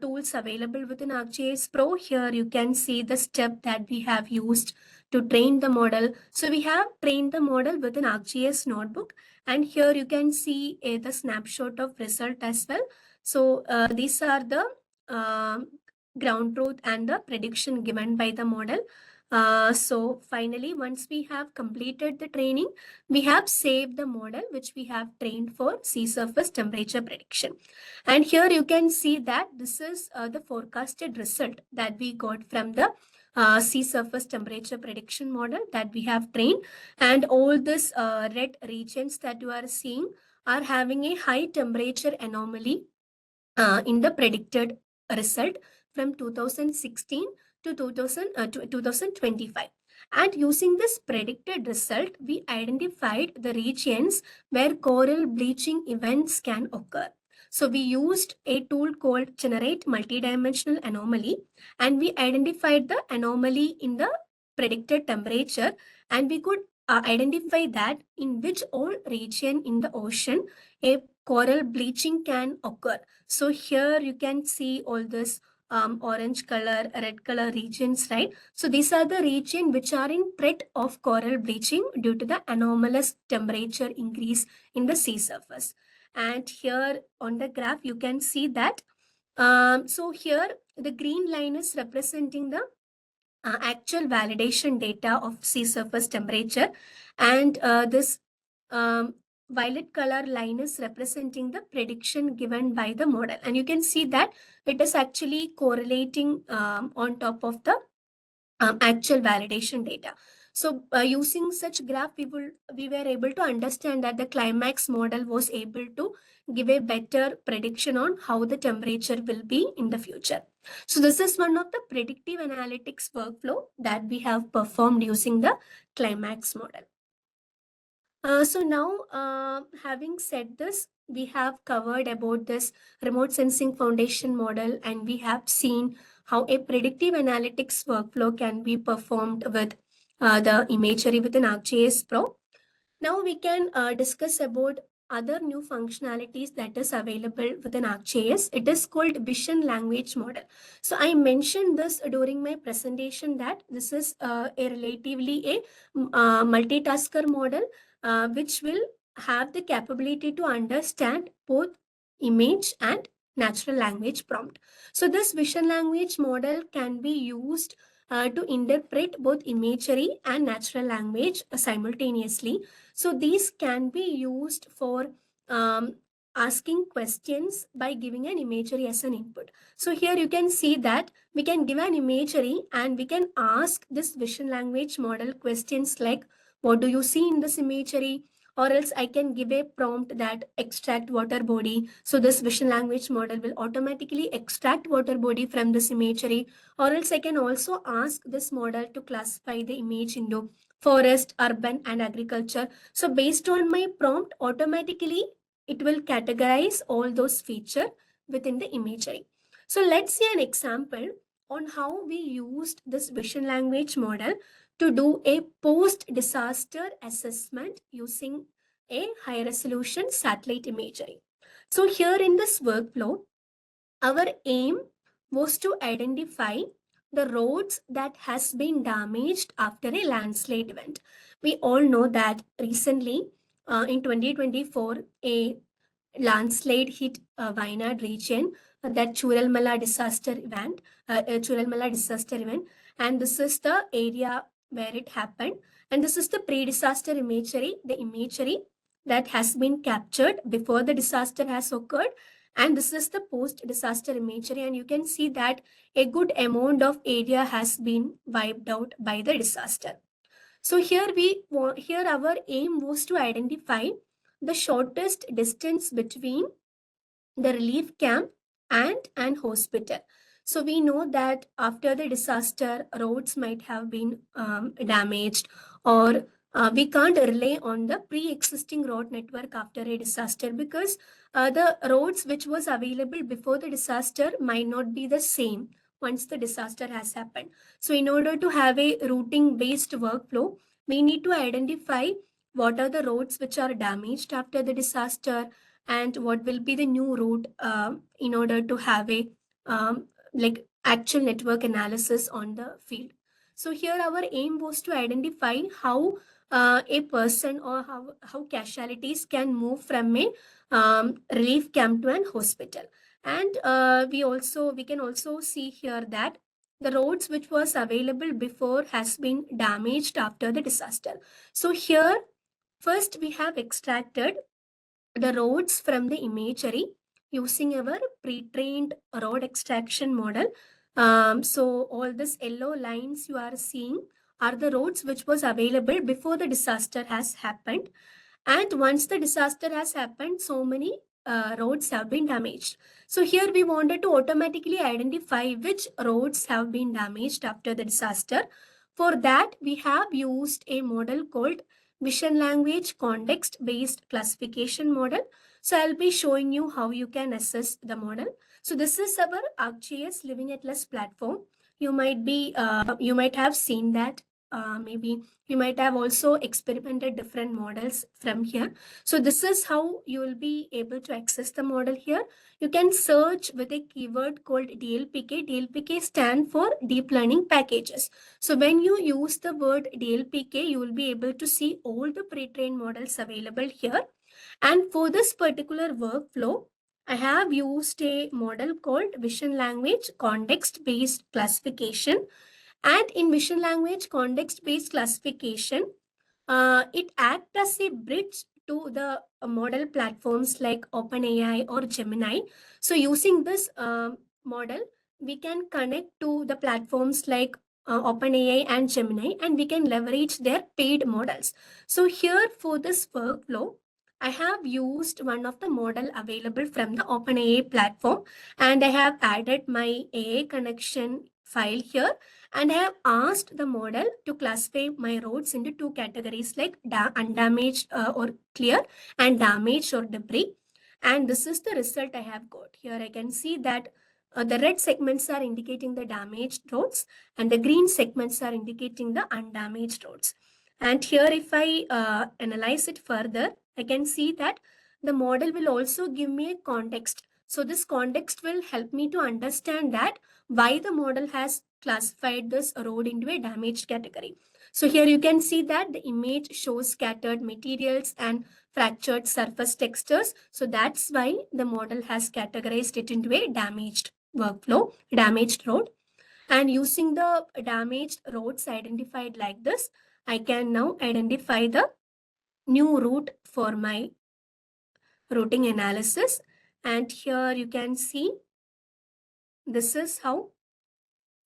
tools available within ArcGIS Pro. Here you can see the step that we have used to train the model. So we have trained the model within ArcGIS notebook, and here you can see the snapshot of result as well. So these are the ground truth and the prediction given by the model. So finally, once we have completed the training, we have saved the model which we have trained for sea surface temperature prediction. And here you can see that this is the forecasted result that we got from the sea surface temperature prediction model that we have trained. And all these red regions that you are seeing are having a high temperature anomaly in the predicted result from 2016 to 2025. And using this predicted result, we identified the regions where coral bleaching events can occur. So we used a tool called Generate Multidimensional Anomaly, and we identified the anomaly in the predicted temperature, and we could identify that in which all region in the ocean a coral bleaching can occur. So here you can see all this orange color, red color regions, right? So these are the region which are in threat of coral bleaching due to the anomalous temperature increase in the sea surface. And here on the graph, you can see that. So here the green line is representing the actual validation data of sea surface temperature, and this um, violet color line is representing the prediction given by the model, and you can see that it is actually correlating on top of the actual validation data. So using such graph, we were able to understand that the climax model was able to give a better prediction on how the temperature will be in the future. So this is one of the predictive analytics workflow that we have performed using the climax model. So now, having said this, we have covered about this remote sensing foundation model, and we have seen how a predictive analytics workflow can be performed with the imagery within ArcGIS Pro. Now we can discuss about other new functionalities that is available within ArcGIS. It is called vision language model. So I mentioned this during my presentation that this is a relatively a multitasker model which will have the capability to understand both image and natural language prompt. So this vision language model can be used to interpret both imagery and natural language simultaneously. So these can be used for asking questions by giving an imagery as an input. So here you can see that we can give an imagery and we can ask this vision language model questions like, what do you see in this imagery? Or else I can give a prompt that extract water body. So this vision language model will automatically extract water body from this imagery. Or else I can also ask this model to classify the image into forest, urban, and agriculture. So based on my prompt, automatically it will categorize all those features within the imagery. So let's see an example on how we used this vision language model to do a post-disaster assessment using a high-resolution satellite imagery. So here in this workflow, our aim was to identify the roads that has been damaged after a landslide event. We all know that recently in 2024, a landslide hit Wayanad region, that Churalmala disaster event, and this is the area where it happened. And this is the pre-disaster imagery, the imagery that has been captured before the disaster has occurred. And this is the post-disaster imagery, and you can see that a good amount of area has been wiped out by the disaster. So here our aim was to identify the shortest distance between the relief camp and an hospital. So we know that after the disaster, roads might have been damaged, or we can't rely on the pre-existing road network after a disaster, because the roads which was available before the disaster might not be the same once the disaster has happened. So in order to have a routing based workflow, we need to identify what are the roads which are damaged after the disaster, and what will be the new route in order to have a like actual network analysis on the field. So here our aim was to identify how a person, or how casualties can move from a relief camp to an hospital. And we can also see here that the roads which was available before has been damaged after the disaster. So here first we have extracted the roads from the imagery using our pre-trained road extraction model. So all these yellow lines you are seeing are the roads which was available before the disaster has happened. And once the disaster has happened, so many roads have been damaged. So here we wanted to automatically identify which roads have been damaged after the disaster. For that, we have used a model called Vision Language Context Based Classification Model. So I'll be showing you how you can assess the model. So this is our ArcGIS Living Atlas platform. You might have seen that. Maybe you might have also experimented different models from here. So this is how you will be able to access the model here. You can search with a keyword called DLPK. DLPK stand for deep learning packages. So when you use the word DLPK, you will be able to see all the pre-trained models available here. And for this particular workflow, I have used a model called Vision Language Context Based Classification. And in vision language context-based classification, it acts as a bridge to the model platforms like OpenAI or Gemini. So using this model, we can connect to the platforms like OpenAI and Gemini, and we can leverage their paid models. So here for this workflow, I have used one of the model available from the OpenAI platform, and I have added my AI connection file here, and I have asked the model to classify my roads into two categories like undamaged or clear, and damaged or debris. And this is the result I have got. Here I can see that the red segments are indicating the damaged roads, and the green segments are indicating the undamaged roads. And here if I analyze it further, I can see that the model will also give me a context. So this context will help me to understand that why the model has classified this road into a damaged category. So here you can see that the image shows scattered materials and fractured surface textures. So that's why the model has categorized it into a damaged workflow, damaged road. And using the damaged roads identified like this, I can now identify the new route for my routing analysis. And here you can see this is how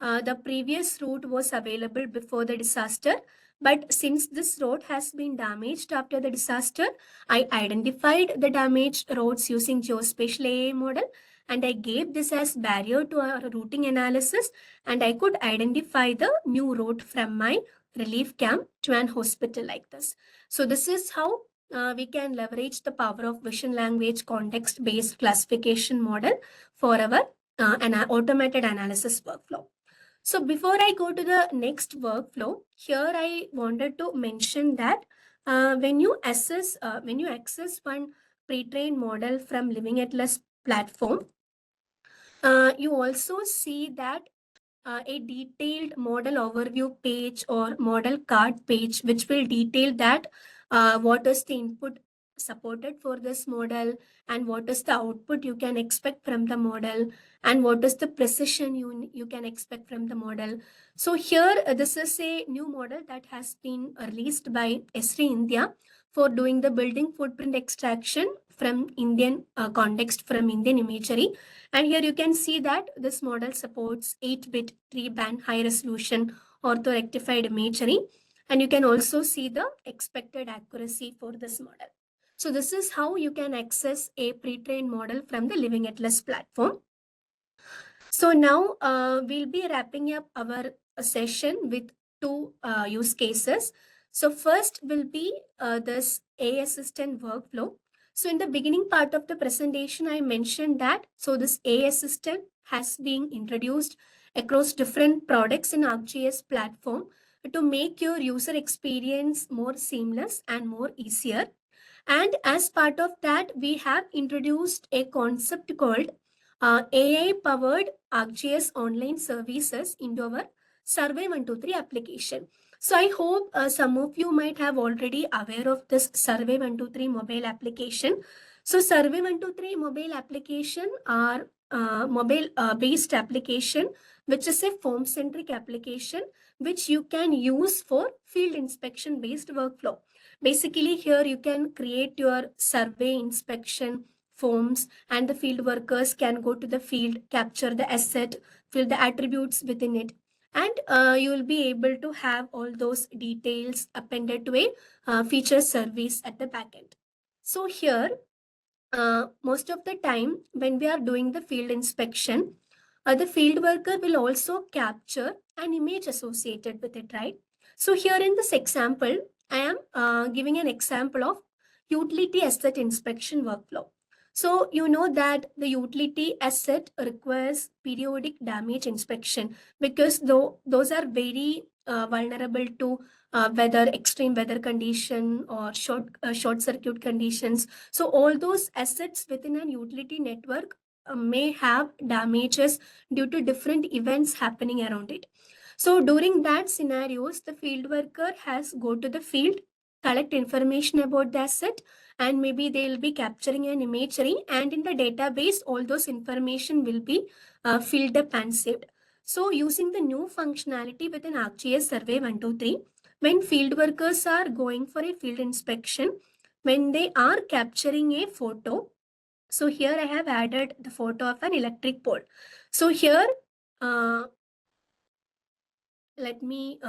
the previous route was available before the disaster, but since this road has been damaged after the disaster, I identified the damaged roads using geospatial AI model, and I gave this as barrier to our routing analysis, and I could identify the new route from my relief camp to an hospital like this. So this is how we can leverage the power of vision language context-based classification model for our an automated analysis workflow. So before I go to the next workflow, here I wanted to mention that when you access one pre-trained model from Living Atlas platform, you also see that a detailed model overview page or model card page, which will detail that what is the input supported for this model and what is the output you can expect from the model and what is the precision you can expect from the model. So here, this is a new model that has been released by Esri India for doing the building footprint extraction from Indian context from Indian imagery. And here you can see that this model supports 8-bit 3-band high resolution ortho-rectified imagery. And you can also see the expected accuracy for this model. So this is how you can access a pre-trained model from the Living Atlas platform. So now we'll be wrapping up our session with two use cases. So first will be this AI assistant workflow. So in the beginning part of the presentation, I mentioned that so this AI assistant has been introduced across different products in ArcGIS platform to make your user experience more seamless and more easier. And as part of that, we have introduced a concept called AI-powered ArcGIS online services into our Survey 123 application. So I hope some of you might have already aware of this Survey 123 mobile application. So Survey 123 mobile application are mobile based application, which is a form centric application, which you can use for field inspection based workflow. Basically, here you can create your survey inspection forms and the field workers can go to the field, capture the asset, fill the attributes within it. And you will be able to have all those details appended to a feature service at the backend. So here, most of the time when we are doing the field inspection, the field worker will also capture an image associated with it, right? So here in this example, I am giving an example of utility asset inspection workflow. So you know that the utility asset requires periodic damage inspection because though those are very vulnerable to weather, extreme weather condition or short circuit conditions. So all those assets within an utility network may have damages due to different events happening around it. So during that scenarios, the field worker has go to the field, collect information about the asset, and maybe they'll be capturing an imagery, and in the database, all those information will be filled up and saved. So using the new functionality within ArcGIS Survey 123, when field workers are going for a field inspection, when they are capturing a photo, so here I have added the photo of an electric pole. So here, let me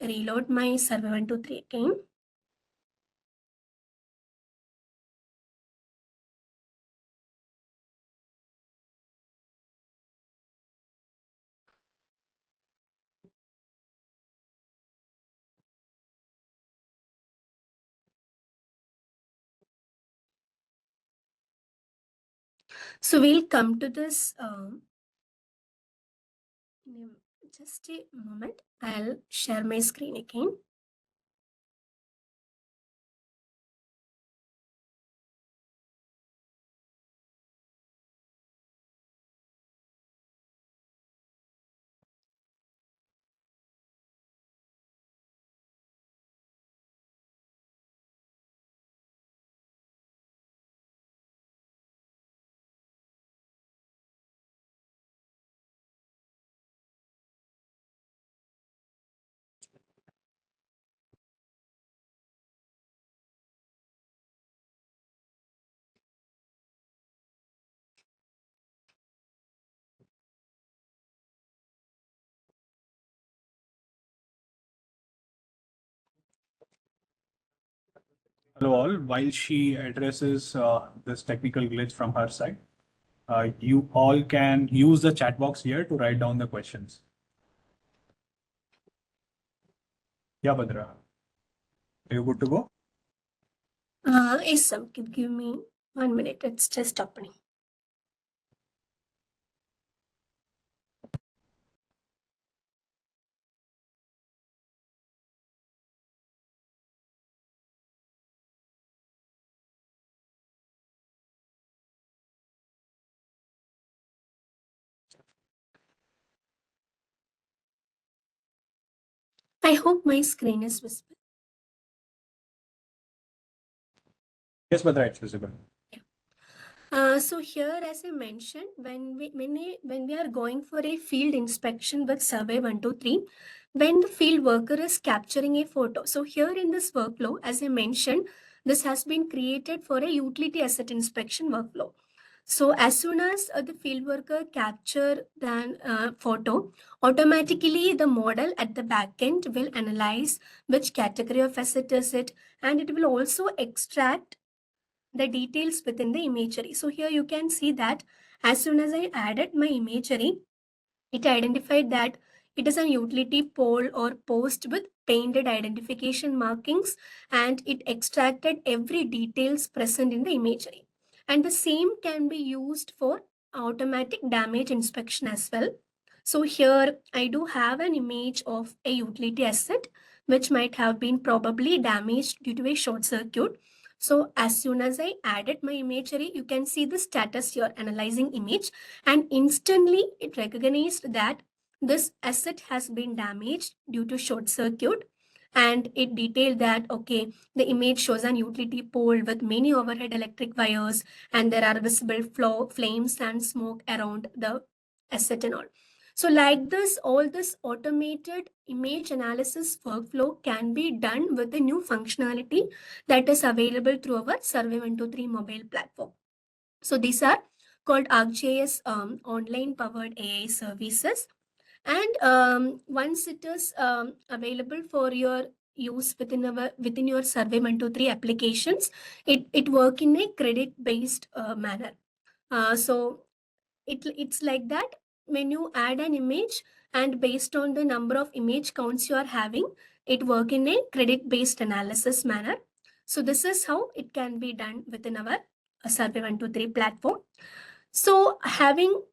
reload my Survey 123 again. So we'll come to this. Just a moment. I'll share my screen again. Hello all. While she addresses this technical glitch from her side, you all can use the chat box here to write down the questions. Yeah, Badra. Are you good to go? Yes, sir. Give me 1 minute. It's just opening. I hope my screen is visible. Yes, Bhadra, it's visible. So here, as I mentioned, when we are going for a field inspection with Survey 123, when the field worker is capturing a photo. So here in this workflow, as I mentioned, this has been created for a utility asset inspection workflow. So as soon as the field worker capture the photo, automatically the model at the backend will analyze which category of asset is it, and it will also extract the details within the imagery. So here you can see that as soon as I added my imagery, it identified that it is a utility pole or post with painted identification markings, and it extracted every details present in the imagery. And the same can be used for automatic damage inspection as well. So here I do have an image of a utility asset which might have been probably damaged due to a short circuit. So as soon as I added my imagery, you can see the status here, analyzing image, and instantly it recognized that this asset has been damaged due to short circuit, and it detailed that okay, the image shows an utility pole with many overhead electric wires, and there are visible flames and smoke around the asset and all. So like this, all this automated image analysis workflow can be done with the new functionality that is available through our Survey 123 mobile platform. So these are called ArcGIS online powered AI services. And once it is available for your use within your Survey 123 applications, it work in a credit based manner. So it's like that when you add an image, and based on the number of image counts you are having, it work in a credit based analysis manner. So this is how it can be done within our Survey 123 platform. So having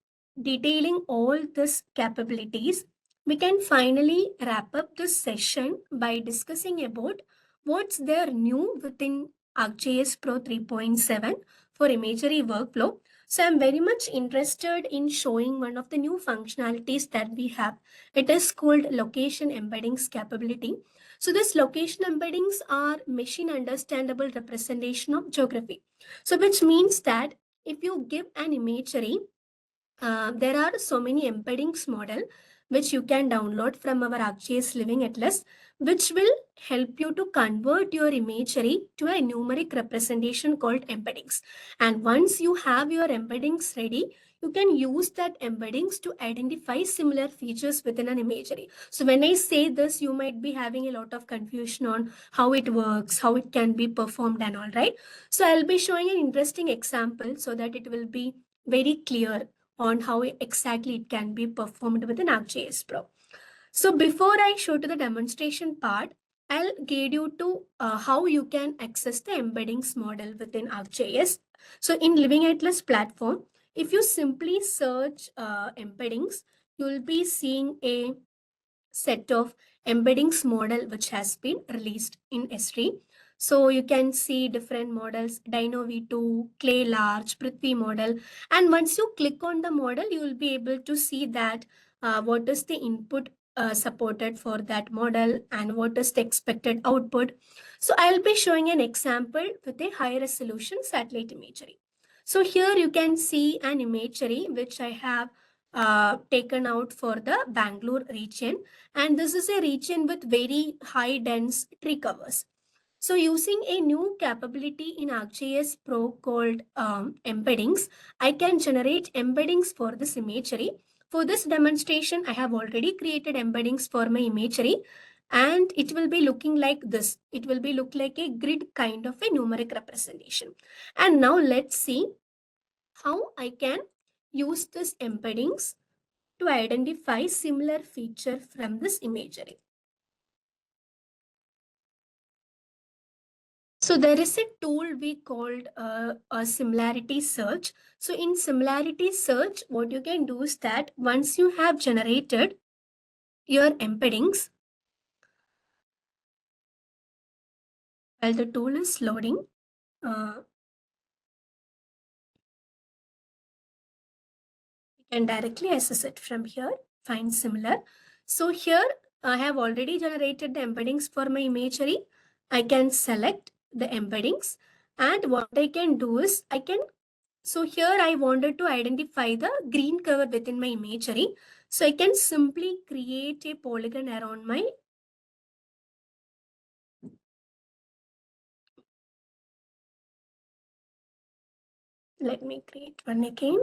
detailing all these capabilities, we can finally wrap up this session by discussing about what's there new within ArcGIS Pro 3.7 for imagery workflow. So I'm very much interested in showing one of the new functionalities that we have. It is called location embeddings capability. So this location embeddings are machine understandable representation of geography. So which means that if you give an imagery, there are so many embeddings model which you can download from our ArcGIS Living Atlas, which will help you to convert your imagery to a numeric representation called embeddings. And once you have your embeddings ready, you can use that embeddings to identify similar features within an imagery. So when I say this, you might be having a lot of confusion on how it works, how it can be performed and all, right? So I'll be showing an interesting example so that it will be very clear on how exactly it can be performed within ArcGIS Pro. So before I show to the demonstration part, I'll guide you to how you can access the embeddings model within ArcGIS. So in Living Atlas platform, if you simply search embeddings, you'll be seeing a set of embeddings model which has been released in Esri. So you can see different models, Dino V2, Clay Large, Prithvi model. And once you click on the model, you will be able to see that what is the input supported for that model and what is the expected output. So I'll be showing an example with a high resolution satellite imagery. So here you can see an imagery which I have taken out for the Bangalore region, and this is a region with very high dense tree covers. So using a new capability in ArcGIS Pro called embeddings, I can generate embeddings for this imagery. For this demonstration, I have already created embeddings for my imagery, and it will be looking like this. It will be look like a grid kind of a numeric representation. And now let's see how I can use this embeddings to identify similar feature from this imagery. So there is a tool we called a similarity search. So in similarity search, what you can do is that once you have generated your embeddings, while the tool is loading, you can directly access it from here, find similar. So here I have already generated the embeddings for my imagery. I can select the embeddings, and what I can do is so here I wanted to identify the green cover within my imagery. So I can simply create a polygon around my let me create one again.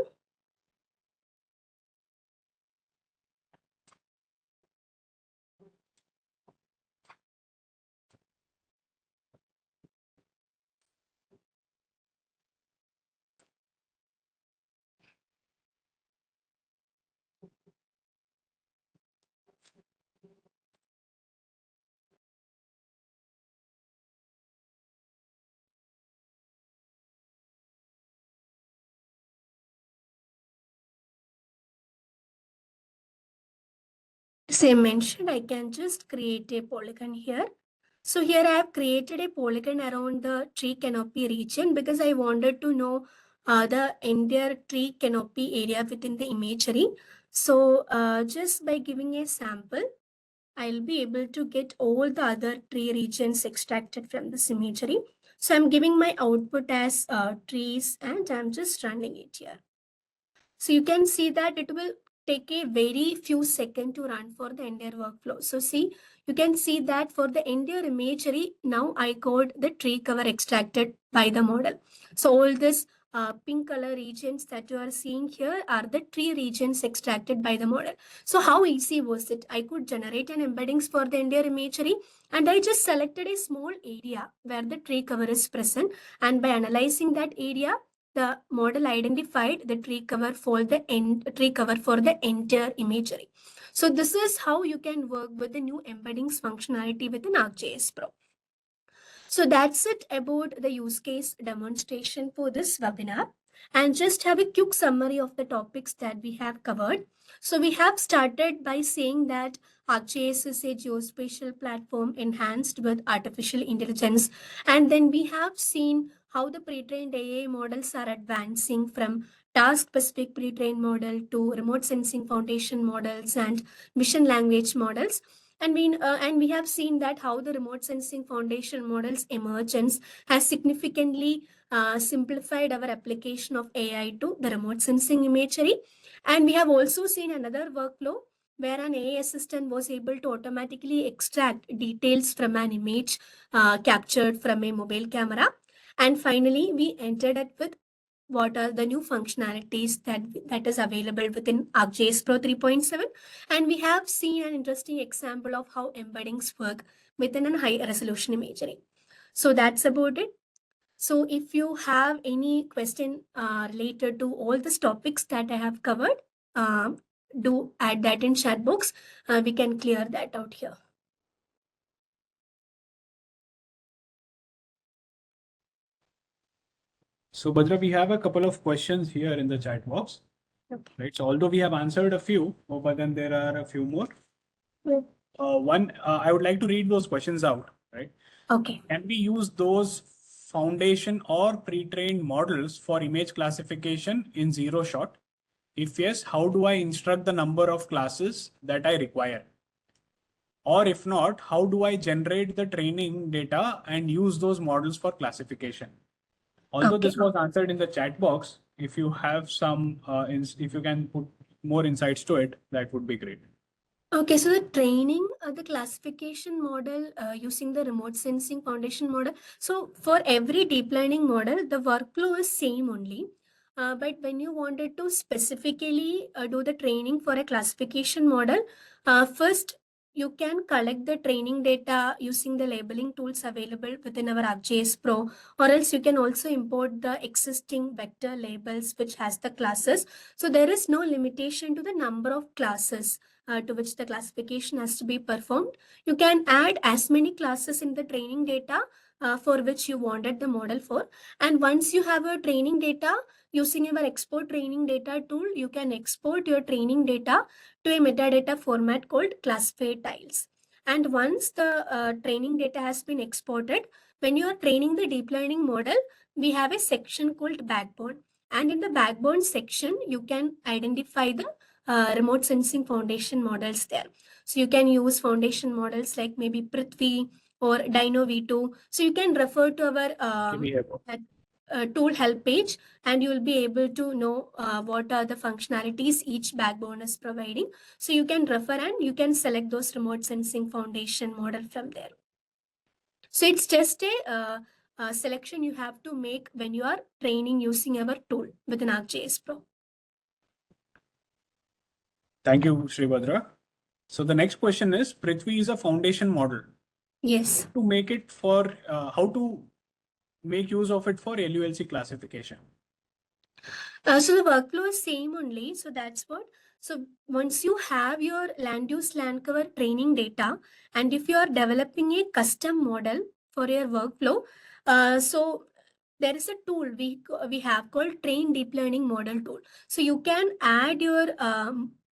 Same mentioned, I can just create a polygon here. So here I have created a polygon around the tree canopy region because I wanted to know the entire tree canopy area within the imagery. So just by giving a sample, I'll be able to get all the other tree regions extracted from this imagery. So I'm giving my output as trees and I'm just running it here. So you can see that it will take a very few seconds to run for the entire workflow. So see, you can see that for the entire imagery, now I got the tree cover extracted by the model. So all this pink color regions that you are seeing here are the tree regions extracted by the model. So how easy was it? I could generate an embeddings for the entire imagery and I just selected a small area where the tree cover is present. And by analyzing that area, the model identified the tree cover for the entire imagery. So this is how you can work with the new embeddings functionality within ArcGIS Pro. So that's it about the use case demonstration for this webinar. And just have a quick summary of the topics that we have covered. So we have started by saying that ArcGIS is a geospatial platform enhanced with artificial intelligence. And then we have seen how the pre-trained AI models are advancing from task-specific pre-trained model to remote sensing foundation models and vision language models. And we have seen that how the remote sensing foundation models emergence has significantly simplified our application of AI to the remote sensing imagery. And we have also seen another workflow where an AI assistant was able to automatically extract details from an image captured from a mobile camera. And finally, we entered it with what are the new functionalities that is available within ArcGIS Pro 3.7. And we have seen an interesting example of how embeddings work within a high resolution imagery. So that's about it. So if you have any question related to all these topics that I have covered, do add that in chat box. We can clear that out here. So, Badra, we have a couple of questions here in the chat box. Okay. Right. So, although we have answered a few, but then there are a few more. Yeah. One, I would like to read those questions out. Right. Okay. Can we use those foundation or pre-trained models for image classification in zero shot? If yes, how do I instruct the number of classes that I require? Or if not, how do I generate the training data and use those models for classification? Although Okay. this was answered in the chat box, if you have some, if you can put more insights to it, that would be great. Okay, so the training, the classification model using the remote sensing foundation model. So for every deep learning model, the workflow is same only. But when you wanted to specifically do the training for a classification model, first you can collect the training data using the labeling tools available within our ArcGIS Pro, or else you can also import the existing vector labels which has the classes. So there is no limitation to the number of classes to which the classification has to be performed. You can add as many classes in the training data for which you wanted the model for. And once you have a training data, using your export training data tool, you can export your training data to a metadata format called classified tiles. And once the training data has been exported, when you are training the deep learning model, we have a section called backbone. And in the backbone section, you can identify the remote sensing foundation models there. So you can use foundation models like maybe Prithvi or Dino V2. So you can refer to our tool help page, and you will be able to know what are the functionalities each backbone is providing. So you can refer and you can select those remote sensing foundation model from there. So it's just a selection you have to make when you are training using our tool within ArcGIS Pro. Thank you, Sribhadra. So the next question is, Prithvi is a foundation model. Yes. To make it for, how to make use of it for LULC classification? So the workflow is same only. So that's what. So once you have your land use land cover training data, and if you are developing a custom model for your workflow, so there is a tool we have called train deep learning model tool. So you can add your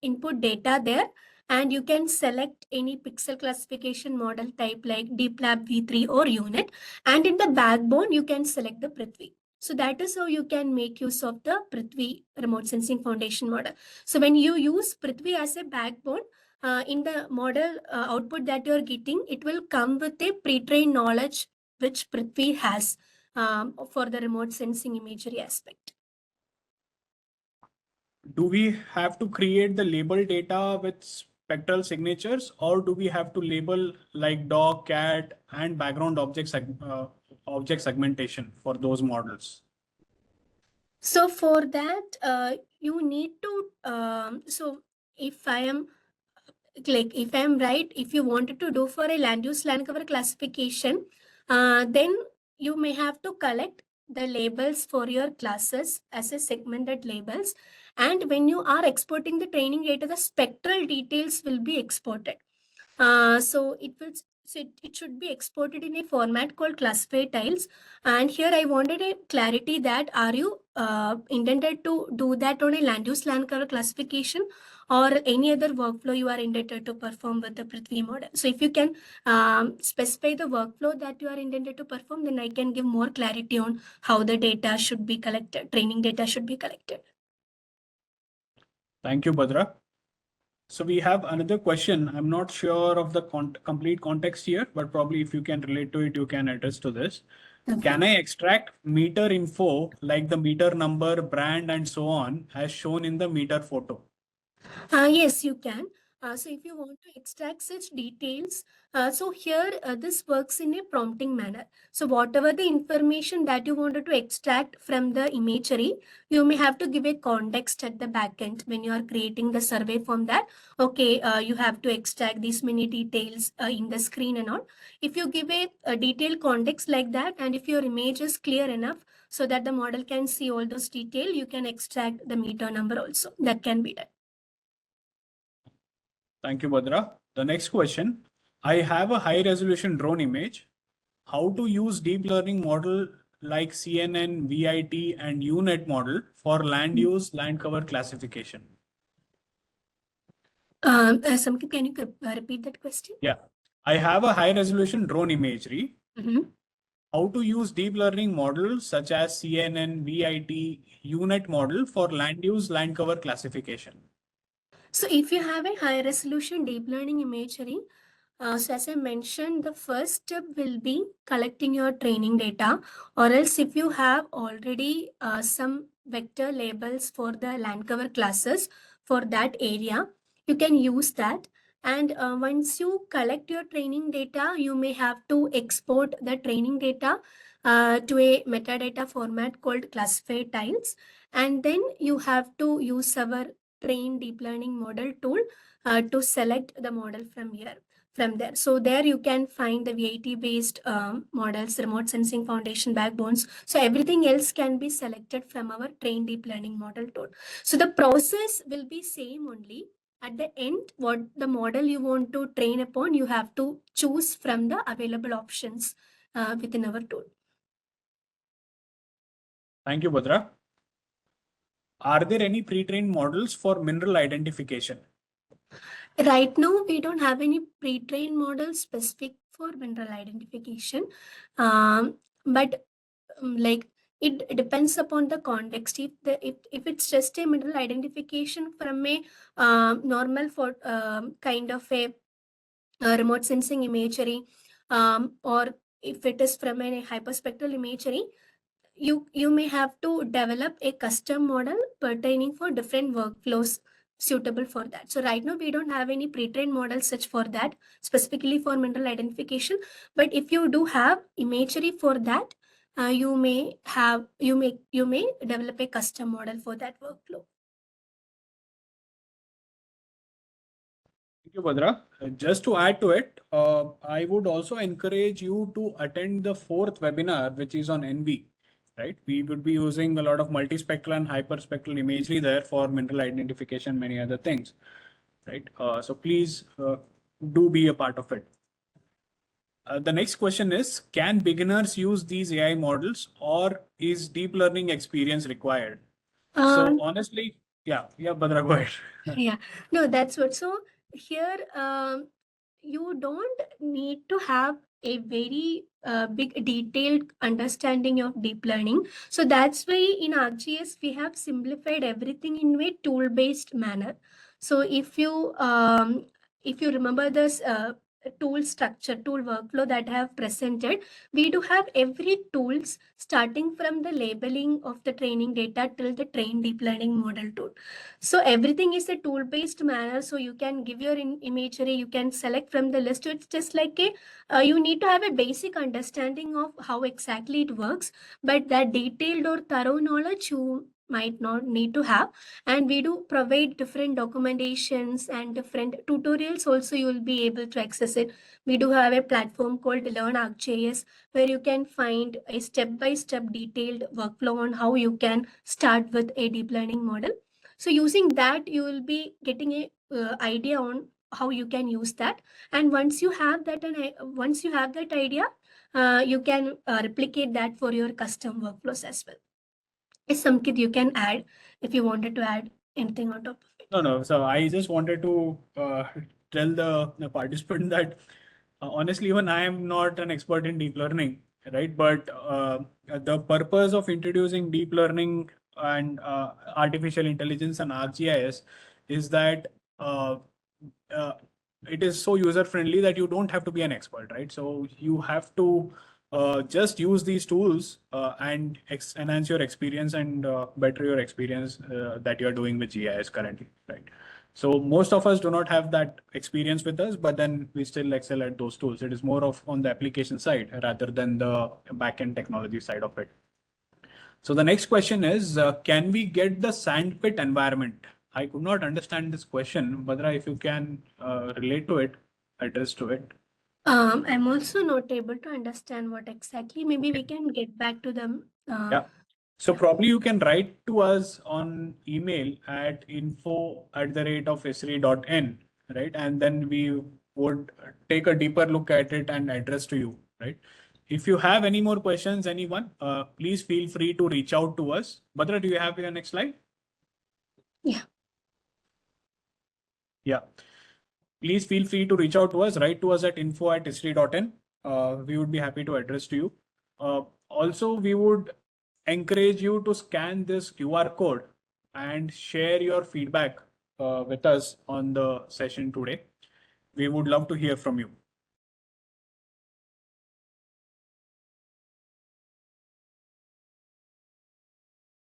input data there, and you can select any pixel classification model type like DeepLab V3 or unit, and in the backbone you can select the Prithvi. So that is how you can make use of the Prithvi remote sensing foundation model. So when you use Prithvi as a backbone, in the model output that you're getting, it will come with a pre-trained knowledge which Prithvi has for the remote sensing imagery aspect. Do we have to create the label data with spectral signatures, or do we have to label like dog, cat, and background object segmentation for those models? So for that, you need to, so if I am if I'm right, if you wanted to do for a land use land cover classification, then you may have to collect the labels for your classes as a segmented labels. And when you are exporting the training data, the spectral details will be exported. It should be exported in a format called classified tiles. And here I wanted a clarity that are you intended to do that on a land use land cover classification or any other workflow you are intended to perform with the Prithvi model. So if you can specify the workflow that you are intended to perform, then I can give more clarity on how the data should be collected, training data should be collected. Thank you, Badra. So we have another question. I'm not sure of the complete context here, but probably if you can relate to it, you can address to this. Okay. Can I extract meter info like the meter number, brand, and so on as shown in the meter photo? Yes, you can. So if you want to extract such details, so here this works in a prompting manner. So whatever the information that you wanted to extract from the imagery, you may have to give a context at the backend when you are creating the survey form that, okay, you have to extract these many details in the screen and all. If you give a detailed context like that, and if your image is clear enough so that the model can see all those details, you can extract the meter number also. That can be done. Thank you, Badra. The next question. I have a high resolution drone image. How to use deep learning model like CNN, VIT, and UNet model for land use, land cover classification? Samkit, can you repeat that question? Yeah. I have a high resolution drone imagery. Mm-hmm. How to use deep learning models such as CNN, VIT, UNet model for land use, land cover classification? So if you have a high resolution deep learning imagery, so as I mentioned, the first step will be collecting your training data, or else if you have already some vector labels for the land cover classes for that area, you can use that. And once you collect your training data, you may have to export the training data to a metadata format called classified tiles. And then you have to use our train deep learning model tool to select the model from there. So there you can find the VIT based models, remote sensing foundation backbones. So everything else can be selected from our train deep learning model tool. So the process will be same only. At the end, what the model you want to train upon, you have to choose from the available options within our tool. Thank you, Badra. Are there any pre-trained models for mineral identification? Right now, we don't have any pre-trained models specific for mineral identification, but like it depends upon the context. If it's just a mineral identification from a normal for kind of a remote sensing imagery, or if it is from a hyperspectral imagery, you may have to develop a custom model pertaining for different workflows suitable for that. So right now we don't have any pre-trained models such for that specifically for mineral identification, but if you do have imagery for that, you may develop a custom model for that workflow. Thank you, Badra. Just to add to it, I would also encourage you to attend the fourth webinar, which is on NV, right? We would be using a lot of multispectral and hyperspectral imagery there for mineral identification, many other things, right? So please do be a part of it. The next question is, can beginners use these AI models, or is deep learning experience required? So honestly, yeah, Badra, go ahead. Yeah, no, that's what. So here, you don't need to have a very big detailed understanding of deep learning. So that's why in ArcGIS we have simplified everything in a tool-based manner. So if you remember this tool structure, tool workflow that I have presented, we do have every tools starting from the labeling of the training data till the trained deep learning model tool. So everything is a tool-based manner. So you can give your imagery, you can select from the list. It's just like you need to have a basic understanding of how exactly it works, but that detailed or thorough knowledge you might not need to have. And we do provide different documentations and different tutorials also, you will be able to access it. We do have a platform called Learn ArcGIS, where you can find a step-by-step detailed workflow on how you can start with a deep learning model. So using that, you will be getting a idea on how you can use that. And once you have that, idea, you can replicate that for your custom workflows as well. Is Samkit, you can add if you wanted to add anything on top of it. No. So I just wanted to tell the participant that honestly, even I am not an expert in deep learning, right? But the purpose of introducing deep learning and artificial intelligence and ArcGIS is that uh, it is so user friendly that you don't have to be an expert, right? So you have to just use these tools and enhance your experience and better your experience that you're doing with GIS currently, right? So most of us do not have that experience with us, but then we still excel at those tools. It is more of on the application side rather than the backend technology side of it. So the next question is, can we get the sandpit environment? I could not understand this question. Badra, if you can relate to it, address to it. I'm also not able to understand what exactly. Maybe we can get back to them. Yeah. So probably you can write to us on email at info@esri.in, right? And then we would take a deeper look at it and address to you, right? If you have any more questions, anyone, please feel free to reach out to us. Badra, do you have your next slide? Yeah. Yeah. Please feel free to reach out to us, write to us at info@esri.in. We would be happy to address to you. Also, we would encourage you to scan this QR code and share your feedback with us on the session today. We would love to hear from you.